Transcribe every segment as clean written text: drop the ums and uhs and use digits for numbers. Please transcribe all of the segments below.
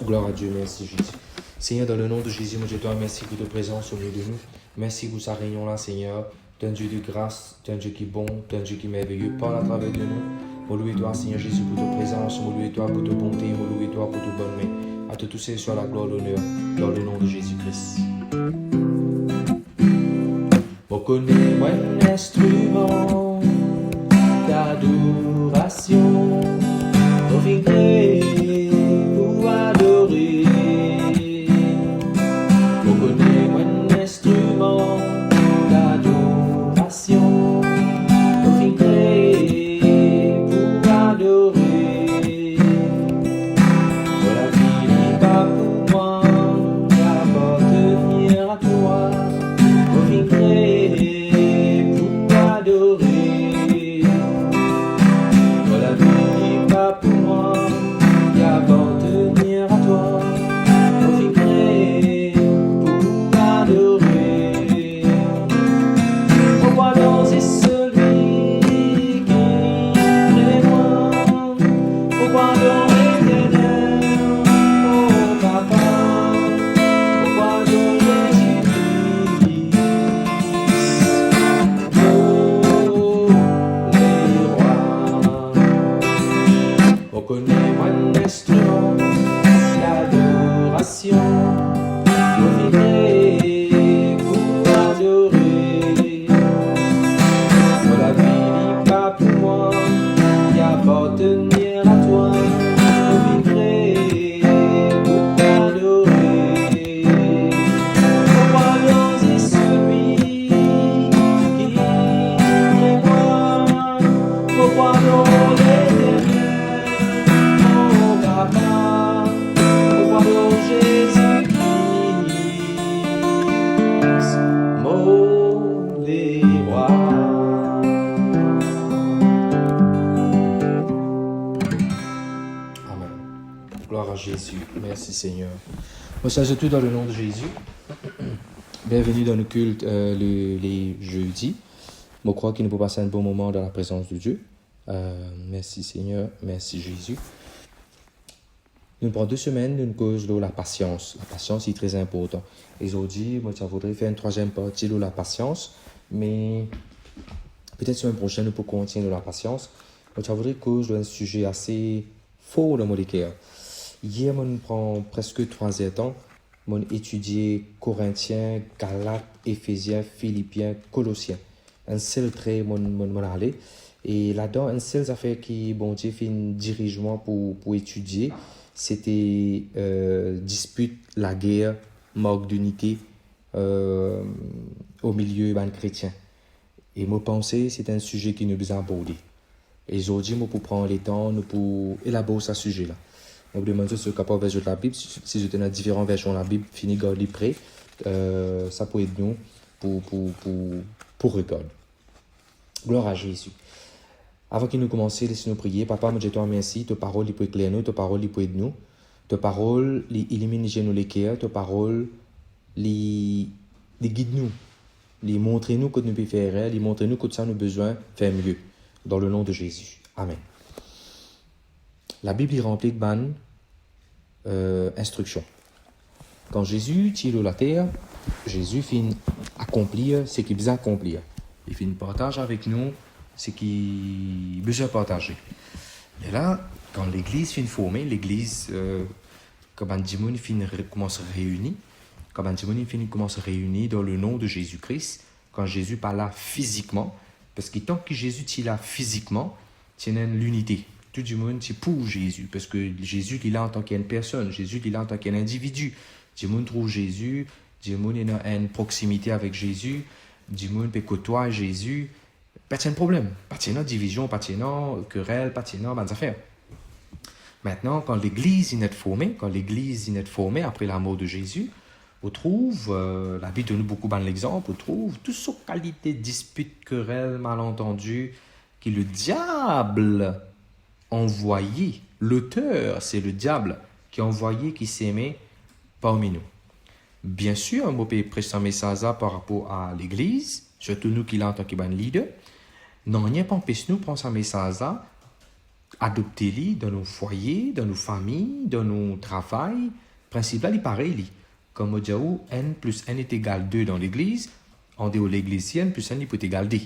Gloire à Dieu, merci Jésus. Seigneur, dans le nom de Jésus, moi je te remercie pour ta présence au milieu de nous. Merci pour sa réunion là, Seigneur. Tu es un Dieu de grâce, tu es un Dieu qui est bon, tu es un Dieu qui est merveilleux. Parle à travers de nous. Moi louer toi, Seigneur Jésus, pour ta présence. Moi louer toi pour ta bonté. Moi louer toi pour ta bonne main. À te tous soit la gloire, l'honneur, dans le nom de Jésus-Christ. Reconnais-moi un instrument d'adoration. Profitez pour adorer. Reconnais-moi un instrument d'adoration. Profitez pour adorer. De la vie n'est pas pour moi, j'appartenir à toi. Profitez pour adorer. De la vie n'est pas pour moi, j'appartenir à toi. Profitez pour adorer. Pourquoi donc c'est celui qui crée moi? Pourquoi donc l'éternel, oh papa? Pourquoi donc Jésus-Christ, oh les rois? Reconnais-moi un instrument d'adoration. Profitez pour adorer. De la vie n'est pas pour moi, y appartenir à toi. Profitez pour adorer. Pourquoi donc c'est celui qui est moi? Pourquoi donc l'éternel, oh papa? Pourquoi donc Jésus-Christ, mon les rois? Amen. Gloire à Jésus. Merci Seigneur. Moi, ça, tout dans le nom de Jésus. Bienvenue dans le culte les jeudis. Je crois qu'il nous peut passer un bon moment dans la présence de Dieu. Merci Seigneur. Merci Jésus. Nous prenons 2 semaines d'une cause de la patience. La patience est très importante. Et aujourd'hui, moi, ça voudrais faire une 3e partie de la patience. Mais peut-être semaine prochaine, nous pourrons continuer de la patience. Moi, ça voudrais cause d'un sujet assez fort dans mon cœur. Hier, moi, nous prends presque 3 heures de temps. Moi, étudié Corinthiens, Galates, Éphésiens, Philippiens, Colossiens. Un seul trait, moi, allé. Et là-dedans, un seul affaire qui, bon Dieu, fait un dirigement pour étudier. C'était dispute, la guerre, manque d'unité au milieu des chrétiens. Et moi, pensais c'est un sujet qui nous a abordé. Et aujourd'hui, moi, pour prendre le temps, nous pour élaborer ce sujet-là. Je vous demande si vous êtes capable de version de la Bible. Si vous êtes dans différentes versions de la Bible, fini garder prêt. Ça peut être nous pour regarder. Gloire à Jésus. Avant que nous commencions, laissez-nous prier. Papa, je te remercie. Ta parole peut éclairer nous, ta parole peut aider nous. Ta parole illumine nous les cœurs. Ta parole guide nous. Montre nous que nous pouvons faire. Montre nous que ça nous besoin de faire mieux. Dans le nom de Jésus. Amen. La Bible est remplie de bonnes instructions. Quand Jésus tire de la terre, Jésus finit accomplir ce qu'il veut accomplir. Il finit partage avec nous ce qu'il a besoin de partager. Et là, quand l'Église finit formée, l'Église, quand Bandimoun commence à réunir, quand Bandimoun commence à réunir dans le nom de Jésus-Christ, quand Jésus parle là physiquement, parce que tant que Jésus est là physiquement, il y a l'unité. Tout le monde c'est pour Jésus, parce que Jésus il est là en tant qu'une personne, Jésus il est là en tant qu'un individu. Tout le monde trouve Jésus, tout le monde est dans une proximité avec Jésus, tout le monde peut côtoyer Jésus. Pas de problème, pas de division, pas de querelle, pas de affaires. Maintenant, quand l'Église est formée, après la mort de Jésus, on trouve, la Bible donne beaucoup d'exemples, on trouve toutes sortes de qualités, disputes, querelles, malentendus, que le diable envoyé, l'auteur, c'est le diable qui a envoyé, qui s'aimait parmi nous. Bien sûr, on peut prêcher un message par rapport à l'Église, surtout nous qui l'entendons en tant que leader. Non, rien pas empêche nous de prendre ce message-là adopter dans nos foyers, dans nos familles, dans nos travails. Le principe là, il est pareil. Comme on dit, n plus n est égal 2 dans l'église, en dehors de l'église, n plus n peut être égal d.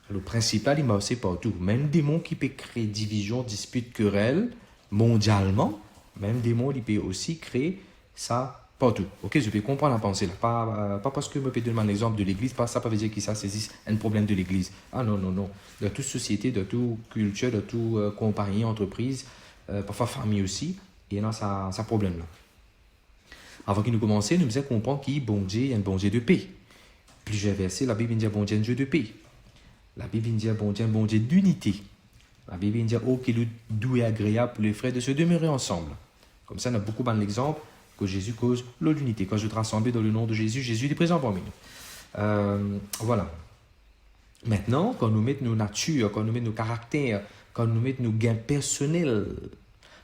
Le principe là, il m'a aussi partout. Même des mots qui peuvent créer division, dispute, querelle, mondialement, même des mots, il peut aussi créer ça partout. Ok, je peux comprendre la pensée là. Pas parce que je me peux donner un exemple de l'église, pas ça, pas veut dire que ça saisit un problème de l'église. Ah non, non, non. Dans toute société, dans toute culture, dans toute compagnie, entreprise, parfois famille aussi, il y a ça problème là. Avant que nous commencions, nous devons comprendre qu'il y a bon Dieu, il y a un bon Dieu de paix. Plusieurs versets, la Bible dit bon Dieu, un Dieu de paix. La Bible dit bon Dieu d'unité. La Bible dit qu'il est doux et agréable pour les frères de se demeurer ensemble. Comme ça, on a beaucoup d'exemples que Jésus cause l'unité. Quand je te rassemble dans le nom de Jésus, Jésus est présent parmi nous. Voilà. Maintenant, quand nous mettons nos natures, quand nous mettons nos caractères, quand nous mettons nos gains personnels,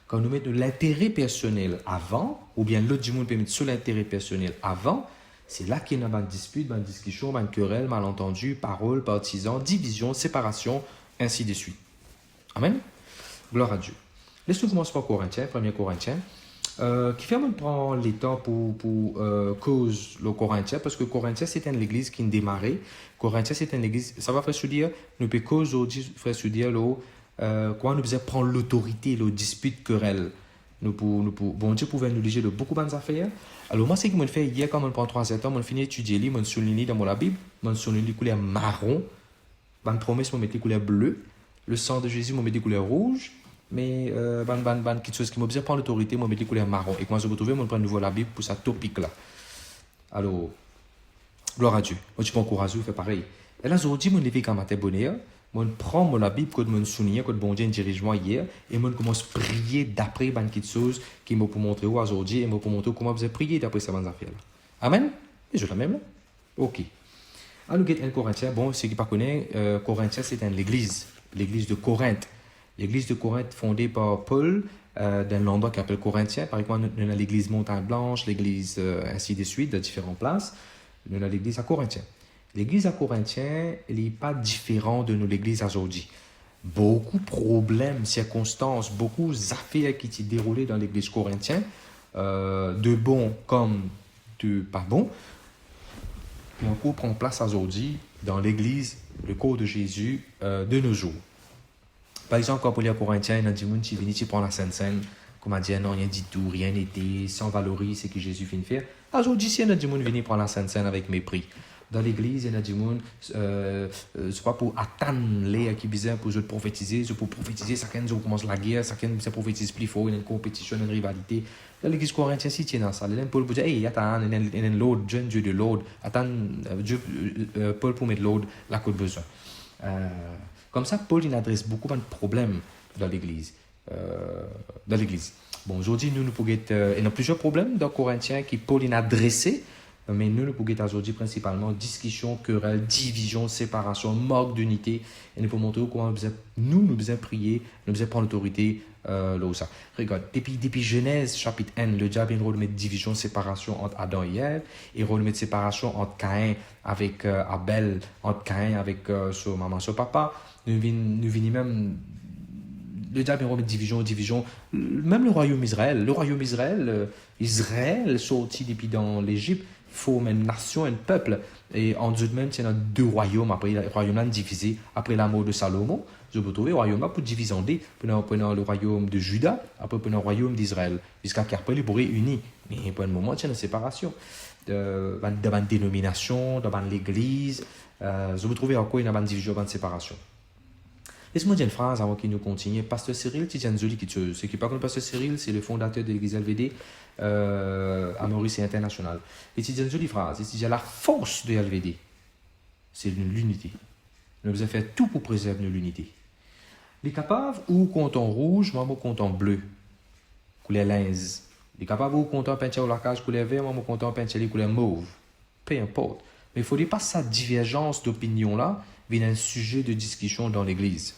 quand nous mettons l'intérêt personnel avant, ou bien l'autre du monde peut mettre sur l'intérêt personnel avant, c'est là qu'il y a une dispute, une discussion, une querelle, malentendu, parole, partisan, division, séparation, ainsi de suite. Amen. Gloire à Dieu. Laissons commencer par Corinthiens, 1 Corinthiens, qui fait même prendre les temps pour cause le Corinthien, parce que Corinthien, c'est une église qui a démarré. Corinthien, c'est une église, ça va, frère Soudir, nous peut cause aujourd'hui, frère Soudir, comment nous devons prendre l'autorité, le dispute, querelle. Bon Dieu pouvait nous léger de beaucoup d'affaires. Alors, moi, c'est ce que je fais hier, quand je prends 3 ans, je finis d'étudier, je souligne dans la Bible, je souligne les couleurs marron, je promesse, je mets les couleurs bleues, le sang de Jésus, je mets les couleurs rouges, mais quelque chose qui m'a besoin de prendre l'autorité, je mets les couleurs marron. Et quand je me retrouve, je prends de nouveau la Bible pour ce topic là. Alors, gloire à Dieu. Moi, je prends courage, je fais pareil. Et là, aujourd'hui, je me lève quand matin bonheur. Je prends la Bible, je me souviens que bon Dieu dirige moi hier, et je commence à prier d'après quelque chose qui m'a pour montrer aujourd'hui, et m'a pour montrer comment vous prier d'après ces affaires là. Amen. Et je la même là. Ok. Alors, nous avons un Corinthien. Bon, ceux qui ne connaissent pas, Corinthien, c'est l'église de Corinthe. L'église de Corinthe fondée par Paul dans l'endroit qu'on appelle Corinthien. Par exemple, nous avons l'église Montagne Blanche, l'église ainsi de suite, dans différentes places. Nous avons l'église à Corinthien. L'église à Corinthien, elle n'est pas différente de l'église aujourd'hui. Beaucoup de problèmes, circonstances, beaucoup d'affaires qui s'est déroulées dans l'église corinthienne, de bon comme de pas bon, et encore prend place aujourd'hui dans l'église, le corps de Jésus de nos jours. Par exemple, quand Paul est à Corinthien, il y a des gens qui viennent, qui prennent la Sainte-Seine, comme on dit, non, rien du tout, rien n'était, sans valoriser ce que Jésus vient de faire. Aujourd'hui, il y a des gens qui viennent prendre la Sainte-Seine avec mépris. Dans l'église, il y a des gens, c'est pas pour attendre les qui besoin pour prophétiser, c'est pour prophétiser, chacun commence la guerre, chacun prophétise plus fort, il y a une compétition, une rivalité. Dans l'église corinthienne, si tu es dans ça, Paul peut dire, hey, attends, il y a l'ordre, Dieu de l'ordre, attends, Paul pour mettre l'ordre là qu'on a besoin. Comme ça, Paul il adresse beaucoup de problèmes dans l'église. Bon, aujourd'hui, nous pouvons il y a plusieurs problèmes dans Corinthiens qui Paul il a adressé. Mais nous pouvons aujourd'hui principalement discussion, querelle, division, séparation, manque d'unité. Et nous pouvons montrer comment nous devons prier, nous devons prendre l'autorité là où ça. Regarde, depuis Genèse chapitre 1, le diable il remet division, séparation entre Adam et Ève, et il remet séparation entre Caïn avec Abel, entre Caïn avec son maman, son papa. Nous venons même. Le diable remet division. Même le royaume Israël. Israël sorti depuis dans l'Égypte, forme une nation, un peuple. Et en Dieu même, il y a 2 royaumes. Après, le royaume là divisé. Après la mort de Salomon, je peux trouver le royaume là pour diviser en deux. Pendant le royaume de Juda, après pendant le royaume d'Israël. Jusqu'à qu'après, ils pourraient unis. Mais pour un moment, il y a une séparation. Dans une dénomination, dans l'église. Je peux trouver encore une division, une séparation. Laisse-moi dire une phrase avant qu'il nous continue. Pasteur Cyril Tidiane-Zoli, ce qui parle de Pasteur Cyril, c'est le fondateur de l'église LVD à Maurice et International. Et Tidiane-Zoli phrase, il dit la force de LVD, c'est l'unité. Nous devons faire tout pour préserver l'unité. Les capables ou comptant rouge, moi comptant bleu, couleur linge. Les capables ou comptant peinture ou la cage couleur vert, moi comptant peinture couleur mauve. Peu importe. Mais il ne faudrait pas cette divergence d'opinion là vienne un sujet de discussion dans l'église.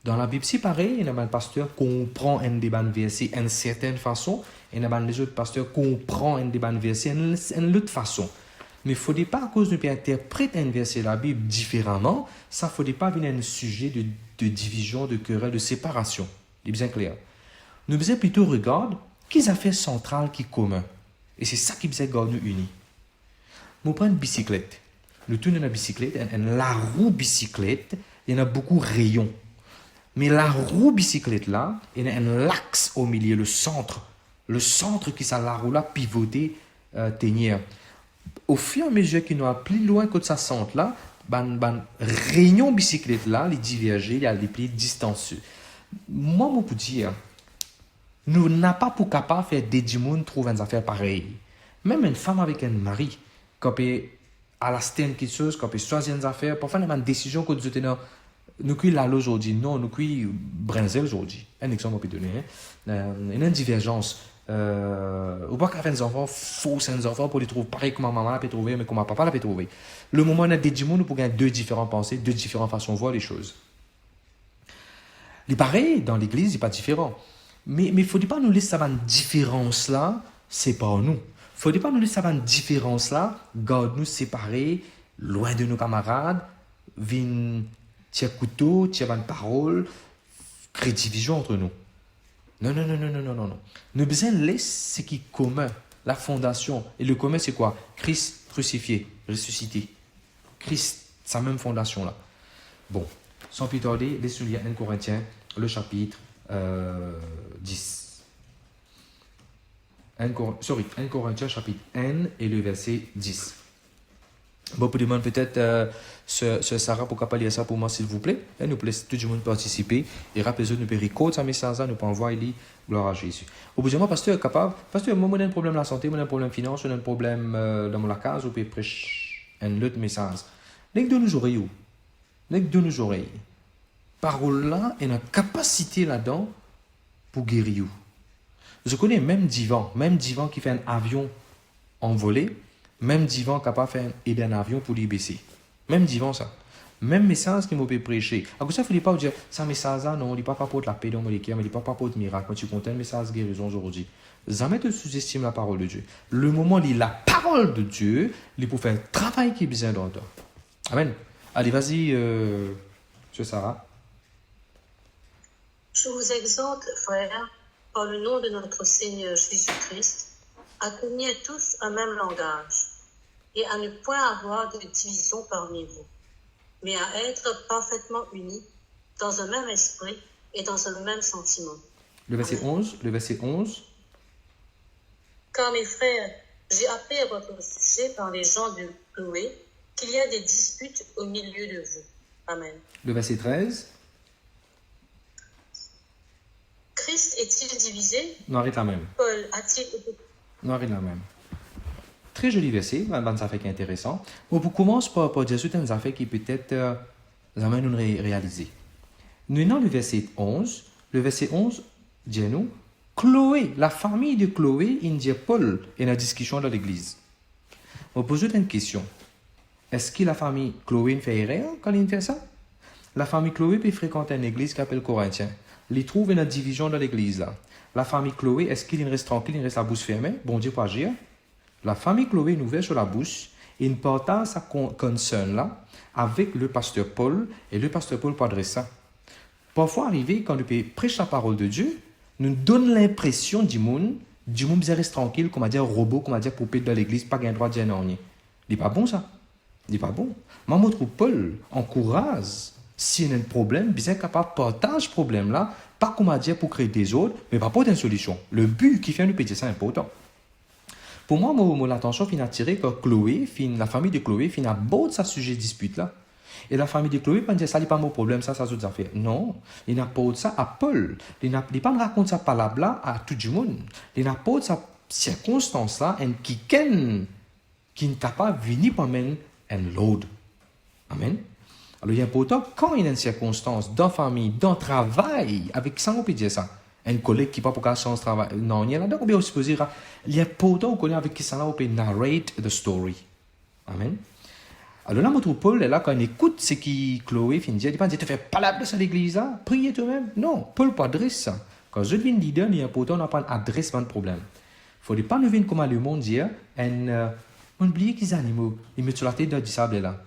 Dans la Bible, c'est pareil, il y a un pasteur comprend un débat versé d'une certaine façon, et il y a les autres pasteurs comprend un débat versé d'une autre façon. Mais il ne faudrait pas, à cause de interpréter un verset de la Bible différemment, ça ne faudrait pas venir un sujet de de division, de querelle, de séparation. C'est bien clair. Nous devons plutôt regarder quelles affaires centrales qui sont communes. Et c'est ça qui nous garde nous unis. Nous prenons une bicyclette. Nous tournons la bicyclette, et la roue bicyclette, il y en a beaucoup de rayons. Mais la roue bicyclette là, il y a un axe au milieu, le centre. Le centre qui ça la roue là pivoter, tenir. Au fur et à mesure qu'il nous a plus loin que ça centre là, rayon bicyclette là, les diverger, il y a des plis distancieux. Moi, je peux dire, nous n'avons pas pour capable de faire des gens trouver une affaire pareille. Même une femme avec un mari, quand elle a la stène quelque chose, quand elle choisit une affaire, parfois il y a une décision que nous avons. Nous qui là aujourd'hui, non, nous qui brinzel aujourd'hui. Un exemple que je peux donner. Il y a une divergence. Ou pas qu'à faire des enfants, faux des enfants pour les trouver pareil comme ma maman l'a pu trouver, mais comme ma papa l'a pu trouver. Le moment où on a des gens, nous pouvons avoir deux différentes pensées, deux différentes façons de voir les choses. Les pareils dans l'église, c'est pas différent. Mais il ne faut pas nous laisser savoir une différence là, c'est pas nous. Il ne faut pas nous laisser savoir une différence là, garde-nous séparés, loin de nos camarades, vin tia couteau, tia une parole, créer division entre nous. Non. Nous besoin laisser ce qui est commun, la fondation. Et le commun, c'est quoi? Christ crucifié, ressuscité. Christ, sa même fondation là. Bon, sans plus tarder, laissons lire 1 Corinthiens, le chapitre 10. 1 Corinthiens, chapitre 1 et le verset 10. Bon, pour demander peut-être, Sœur Sarah, pourquoi pas lire ça pour moi, s'il vous plaît? Et nous plaît tout le monde participer. Et rappelez-vous, nous pouvons recorder ça message, nous pouvons envoyer gloire à Jésus. Au bout de moi, pasteur, capable, pasteur, moi, j'ai un problème de la santé, moi, j'ai un problème de finance, j'ai un problème dans mon case, ou peut prêcher un autre message. N'est que de nos oreilles, Parole là, et notre capacité là-dedans pour guérir. Je connais même divan qui fait un avion envolé, même divan capable de faire aider un avion pour lui baisser. Même divan ça. Même message qui m'a peut prêcher. Alors ça, il ne faut pas vous dire, ça message là, non, il n'est pas pour la paix dans mon équipe, mais il n'est pas pour le miracle. Quand tu comptes un message de guérison aujourd'hui, jamais tu sous-estimes la parole de Dieu. Le moment où il la parole de Dieu, il faut faire un travail qui est besoin dans toi. Amen. Allez, vas-y, Sœur Sarah. Je vous exhorte, frères, par le nom de notre Seigneur Jésus-Christ, à tenir tous un même langage et à ne point avoir de division parmi vous, mais à être parfaitement unis dans un même esprit et dans un même sentiment. Le verset 11. Car mes frères, j'ai appris à votre sujet par les gens de Chloé qu'il y a des disputes au milieu de vous. Amen. Le verset 13. Christ est-il divisé? Non, arrête la même. Paul a-t-il... Non, arrête la même. Très joli verset, ça fait intéressant. Bon, pour commencer par dire certaines affaires qui peut-être nous nous réaliser. Nous dans le verset 11. Le verset 11 dit nous, Chloé, la famille de Chloé, il dit Paul est en discussion dans l'église. On pose une question. Est-ce que la famille Chloé fait erreur quand il fait ça? La famille Chloé peut fréquenter une église qui s'appelle Corinthien. Il trouve une division dans l'église là. La famille Chloé, est-ce qu'il reste tranquille, il reste la bouche fermée? Bon Dieu pas agir. La famille Chloé nous ouvert sur la bouche et il partage sa concern là avec le pasteur Paul et le pasteur Paul pas adresse ça. Parfois arrivé quand il prêche la parole de Dieu, nous donne l'impression du monde reste tranquille, comme on dit robot, comme on dit poupée dans l'église, pas gain droit de dire non. Il n'est pas bon ça. Il n'est pas bon. Maman trouve Paul encourage. Si il y a un problème, bien capable de partager ce problème-là, pas comme à dire pour créer des autres, mais pas pour une solution. Le but qui fait nous péter ça est important. Pour moi, mon attention fin attirée que Chloé, la famille de Chloé, fin à beau de sa sujet dispute là. Et la famille de Chloé, pas dire ça n'est pas mon problème, ça c'est autres affaires. Non, il n'a pas de ça à Paul. Il n'a pas de raconter ça par là à tout le monde. Il n'a pas de sa circonstance là, qui n'est pas venu pour mener un load. Amen. Alors, il est important, quand il y a une circonstance dans la famille, dans le travail, avec ça, on peut dire ça. Un collègue qui n'a pas pour qu'à changer de travail. Non, il y a là-dedans, on peut aussi dire, il est important qu'on avec qui ça là, on peut narrate the story. Amen. Alors là, notre Paul est là, quand il écoute ce qui Chloé finit de dire, il ne dit pas, tu fais pas la place à l'église, là, priez toi-même. Non, Paul pas adresse ça. Quand je deviens leader, il est important d'apprendre à adresser le problème. Il ne faut pas nous venir comme le monde dire, on oublie qu'ils animaux, ils mettent sur la tête de sable là.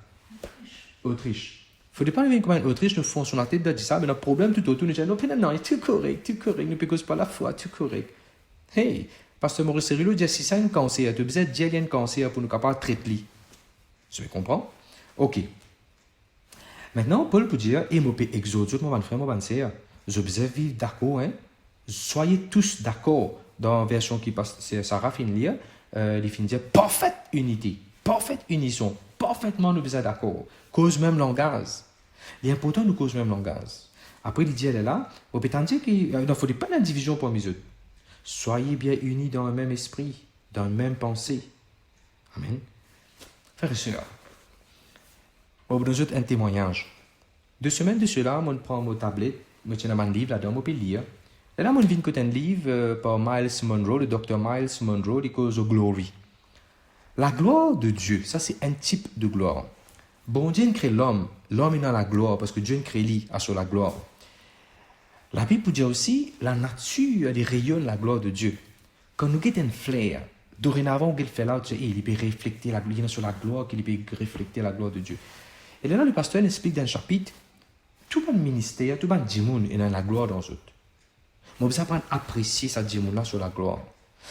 Autriche. Faut pas venir comme un Autriche, nous font sur la tête de dire ça, mais le problème tout autour, nous disons, non, non, tout correct, nous ne pas la foi, tout correct. Hey, Pasteur Maurice Cirillo dit, si ça a un cancer, tu as besoin d'y un cancer pour nous capables de traiter. Tu comprends? Ok. Maintenant, Paul peut dire, et moi, exhorte, mon frère, mon sœur, je besoin vivre d'accord, hein? Soyez tous d'accord. Dans la version qui passe, c'est Sarah fin lire, il finit dire parfaite unité, parfaite unisson, parfaitement nous besoin d'accord. Cause même langage. Il est important nous cause même langage. Après, il dit, elle est là, on peut dire qu'il ne faut pas d'indivision parmi eux. Soyez bien unis dans le même esprit, dans la même pensée. Amen. Frères et sœurs, on vous donne un témoignage. 2 semaines de cela, on prend mon tablette, je tiens un livre là-dedans, on peut lire. Et là, on vient de un livre par Miles Monroe, le docteur Miles Monroe, qui cause Glory. La gloire de Dieu, ça c'est un type de gloire. Bon Dieu crée l'homme est dans la gloire parce que Dieu crée lui à sur la gloire. La Bible dit aussi, la nature elle rayonne la gloire de Dieu. Quand nous avons un flair, dorénavant, on fait là, il peut refléter la gloire sur la gloire, qu'il peut refléter la gloire de Dieu. Et là, le pasteur explique dans un chapitre, tout le ministère, tout le monde est dans la gloire dans eux. Mais vous apprendre à apprécier cette dimension-là sur la gloire.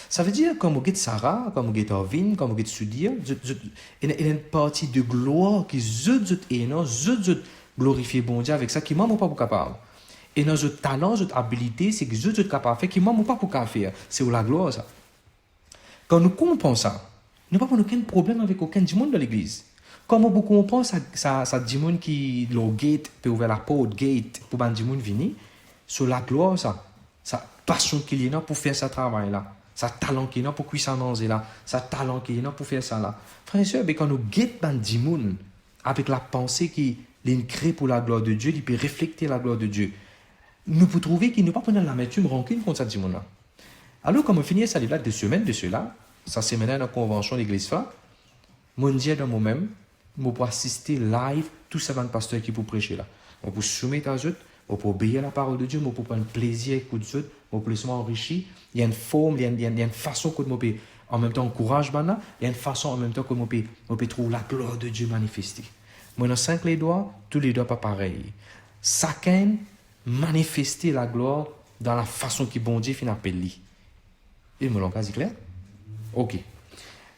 Ça veut dire, comme vous êtes Sarah, comme vous êtes Orvin, comme vous êtes Sudir, il y a une partie de gloire qui est glorifier bon Dieu avec ça, qui ne pas capable. Et dans notre talent, notre habilité, c'est que vous êtes capable de faire, qui ne pas capable faire. C'est la gloire, ça. Quand nous comprenons ça, nous n'avons pas aucun problème avec aucun dimanche de l'église. Comment vous comprenez ça dimanche qui, le gate, peut ouvrir la porte, gate, pour que dimanche venir, sur la gloire, ça. Sa passion qu'il y a pour faire ce travail-là. Sa talent qu'il y a pour cuisiner manger là. Sa talent qu'il y a pour faire ça là. Frères et sœurs, quand nous guettons dans le dimanche, avec la pensée qui est créée pour la gloire de Dieu, il peut refléter la gloire de Dieu. Nous pouvons trouver qu'il ne peut pas prendre l'amertume rancune contre ce dimanche-là. Alors, quand on finit ça, livre 2 semaines de cela, ça c'est maintenant la convention de l'église fa, mon Dieu dans moi-même, je peux assister live tout ça dans le pasteur qui peut prêcher là. On peut soumettre à eux, on peut obéir à la parole de Dieu, on peut prendre plaisir à écouter eux, on peut se enrichir. Il y a une forme, il y a une façon que on peut en même temps encourager, il y a une façon en même temps que on peut trouver la gloire de Dieu manifestée. Moi, dans 5 les doigts, tous les doigts pas pareil. Chacun manifester la gloire dans la façon que bon Dieu finit appelle lui. Et mon langage est clair? Ok.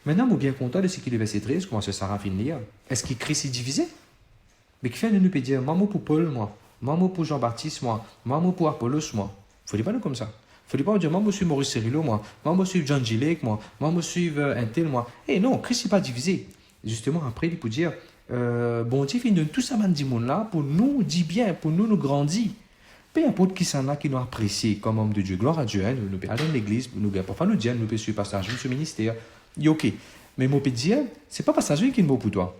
Maintenant, je suis bien content de ce qu'il est verset 13, comment ça Sarah finit lire. Est-ce que Christ est divisé? Mais qui fait de nous peut dire, maman pour Paul, moi, maman pour Jean-Baptiste, moi, maman pour Apollos, moi. Il ne faut pas nous comme ça. Il ne faut pas dire, maman suis Maurice Cirillo, moi, maman suis John Gilek, moi, maman suis un tel, moi. Eh non, Christ n'est pas divisé. Justement, après, il peut dire, bon Dieu, il donne tout ça dans ce monde-là pour nous dire bien, pour nous grandir. Peu importe qui s'en a qui nous apprécie comme homme de Dieu. Gloire à Dieu, hein, nous allons dans l'église, parfois nous disons, nous pouvons suivre passager, ce ministère. Ok. Mais moi, je peux dire, ce n'est pas passager qui est bon pour toi.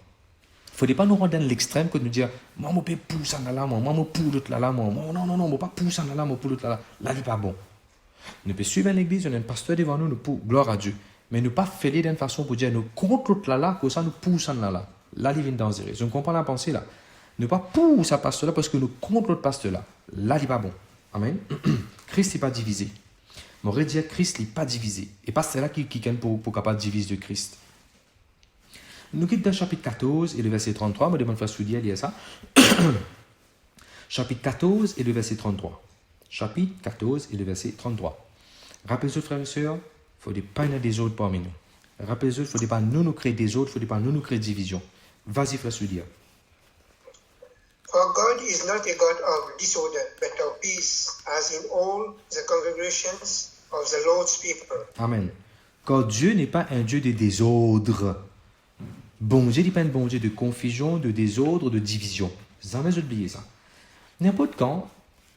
Il ne faut pas nous rendre dans l'extrême que nous dire, moi, je peux pousser en là, moi, je peux l'autre là, moi. Non, je ne peux pas pousser en là, moi, pour l'autre là. Là, il n'est pas bon. Nous pouvons suivre l'église, on a un pasteur devant nous, gloire à Dieu. Mais nous ne pas faire d'une façon pour dire, nous contre l'autre là, que ça nous pousse en là. Là, il vient dangereux. Je comprends la pensée là. Ne pas pousser à pasteur là parce que nous contre l'autre pasteur là. Là, il n'est pas bon. Amen. Christ n'est pas divisé. On aurait dit Christ n'est pas divisé. Et pas c'est là qui est pour capable de diviser de Christ. Nous quittons dans le chapitre 14 et le verset 33. Je demande frère Soudier à dire ça. Chapitre 14 et le verset 33. Chapitre 14 et le verset 33. Rappelez-vous, frères et sœurs, il ne faut pas y avoir des autres parmi nous. Rappelez-vous, il ne faut pas nous créer des autres, il ne faut pas nous créer division. Vas-y, frère Soudier. For God is not a God of disorder, but of peace, as in all the congregations of the Lord's people. Amen. Car Dieu n'est pas un Dieu de désordre. Bon Dieu n'est pas un bon Dieu de confusion, de désordre, de division. Jamais oublié ça. N'importe quand,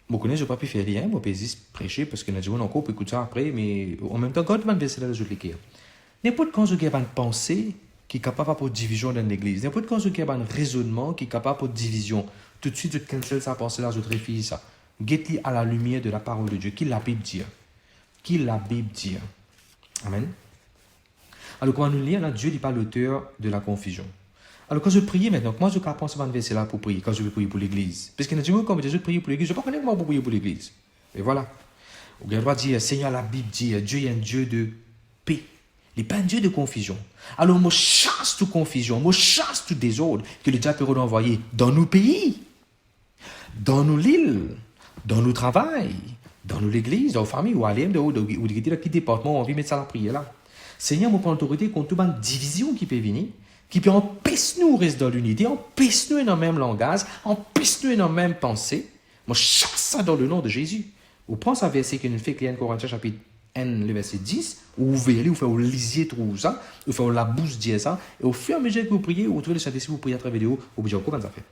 je connais, je n'ai pas pu faire rien, je peux juste prêcher parce que nous avons encore pour écouter ça après, mais en même temps, God va me verser là, je l'écrire. N'importe quand, je vais une pensée qui est capable pour division dans l'église. N'importe quand, je vais un raisonnement qui est capable pour division. Tout de suite, je cancelle sa pensée là, je réfléchis ça. Guette-li à la lumière de la parole de Dieu. Qui la Bible dit? Qui la Bible dit? Amen. Alors, quand nous lisons, là, Dieu n'est pas l'auteur de la confusion. Alors, quand je prie maintenant, moi, je pense à un verset là pour prier, quand je vais prier pour l'église. Parce que nous disons, comme je prie pour l'église, je ne sais pas comment pour prier pour l'église. Et voilà. On doit dire, Seigneur, la Bible dit, Dieu est un Dieu de paix. Il n'est pas un Dieu de confusion. Alors, moi, chasse toute confusion, moi, chasse tout désordre que le diable peut envoyer dans nos pays, dans nos villes, dans nos travails, dans nos églises, dans nos familles, ou à l'IM, ou dans quel département on vit mettre ça à la prière là. Seigneur, moi, prends l'autorité contre toute une division qui peut venir, qui peut empêcher nous de rester dans l'unité, empêcher nous dans le même langage, empêcher nous dans la même pensée. Moi, chasse ça dans le nom de Jésus. Vous pensez à verset que nous fait que 1 Corinthiens chapitre 1, le verset 10, où vous verrez, vous faites au lisier tout ça, vous faites la bouche dire ça, et au fur et à mesure que vous priez, vous trouvez le Saint-Esprit, vous priez à travers vidéo, vous pouvez dire comment ça fait.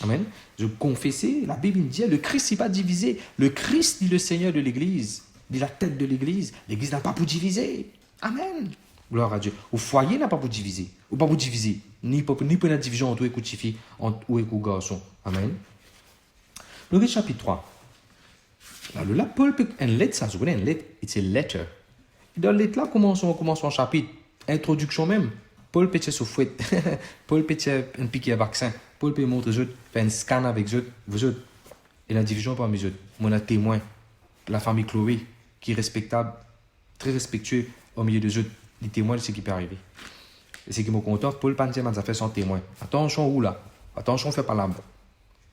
Amen. Je confessais, la Bible dit, le Christ n'est pas divisé. Le Christ dit le Seigneur de l'Église, dit la tête de l'Église. L'Église n'a pas pour diviser. Amen. Gloire à Dieu. Au foyer n'a pas pour diviser. Ou pas pour diviser. Ni pour la division entre les filles ou les garçons. Amen. Le chapitre 3. Alors là, Paul peut une lettre, ça se connaît, une lettre, c'est une lettre. Dans la lettre là, commençons un chapitre, introduction même. Paul peut se fouette, Paul peut un piqué à vaccin, Paul peut montrer aux autres, faire un scan avec eux, vous autres, et la division parmi eux. Mon a témoin, la famille Chloé, qui est respectable, très respectueux au milieu de eux, les témoins de ce qui peut arriver. Et ce qui me contente, Paul Pantier m'a fait son témoin. Attention où là, attention, fait pas l'âme.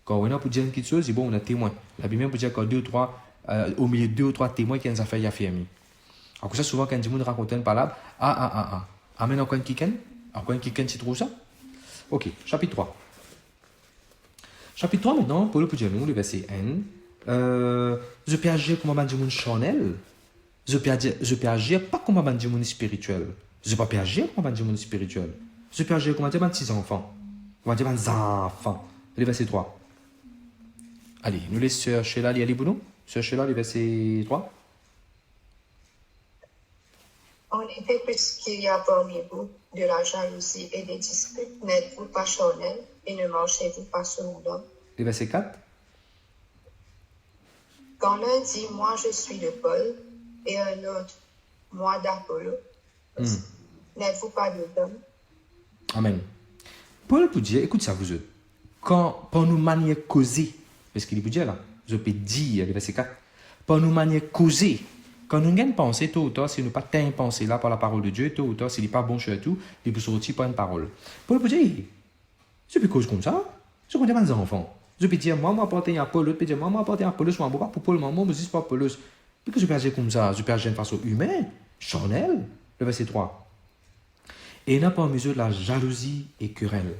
Quand on a pour dire une petite chose, c'est bon, on a témoin. La Bible peut dire qu'il y a au milieu de 2 ou 3 témoins qui ont des affaires affirmées. Alors ça, souvent, quand des gens racontent une parole, Amen, encore une kiken? Encore une kiken, tu trouves ça? Ok, chapitre 3. Chapitre 3, maintenant, Paul peut dire nous, le verset 1. Je peux agir comme un monde charnel. Je peux agir pas comme un monde spirituel. Je peux pas agir comme un monde spirituel. Je peux agir comme un petit enfant. Comme un petit enfant. Le verset 3. Allez, nous laissons chercher là, allez pour nous. Cherchez là, le verset 3. En effet, puisqu'il y a parmi vous de la jalousie et des disputes, n'êtes-vous pas charnel et ne marchez-vous pas selon l'homme? Le verset 4. Quand l'un dit, moi je suis de Paul, et un autre, moi d'Apollo, n'êtes-vous pas de l'homme? Amen. Paul peut dire, écoute ça vous autres, quand, par nous manière causer, parce qu'il peut dire là, je peux dire, le verset 4, par nous manière causer, quand nous avons pensé tôt ou tard, si nous n'avons pas pensé là par la parole de Dieu, tôt ou tard, s'il n'est pas bon chez tout, il peut sortir par une parole. Paul peut dire, je peux causer comme ça, je connais pas des enfants. Je peux dire, moi, apporter un Paul, l'autre peut dire, moi, apporter un Paul, moi, pas pour Paul, maman, mais juste pas Paul. Puis que je peux agir comme ça, je peux agir de façon humaine, charnelle, le verset 3. Et il n'a pas en mesure de la jalousie et querelle.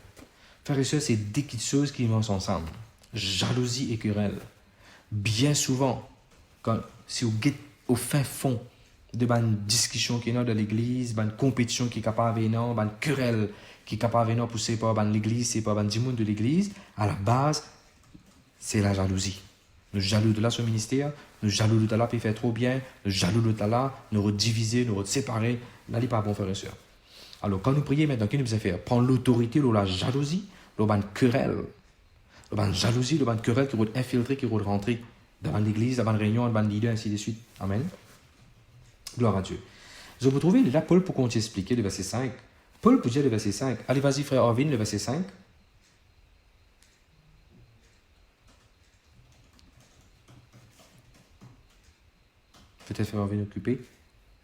Frères et sœurs, c'est des petites choses qui vont ensemble. Jalousie et querelle. Bien souvent, si vous êtes au fin fond de une discussion qui est dans l'église, une compétition qui est capable de venir, une querelle qui est capable de venir pousser par l'église, c'est par du monde de l'église, à la base, c'est la jalousie. Nous jaloux de là ce ministère, nous jaloux de là pour faire trop bien, nous jaloux de là, nous rediviser, nous séparer. Là, il n'est pas bon, frères et sœurs. Alors, quand nous prions maintenant, qu'est-ce que nous devons faire? Prendre l'autorité de la jalousie, de la querelle. De la jalousie, de la querelle qui va infiltrer, qui va rentrer dans l'église, dans une réunion, dans un leader, ainsi de suite. Amen. Gloire à Dieu. Je vous trouve là, Paul, pour qu'on t'explique le verset 5. Paul peut dire le verset 5. Allez, vas-y, frère Orvin, le verset 5. Peut-être frère Orvin occupé.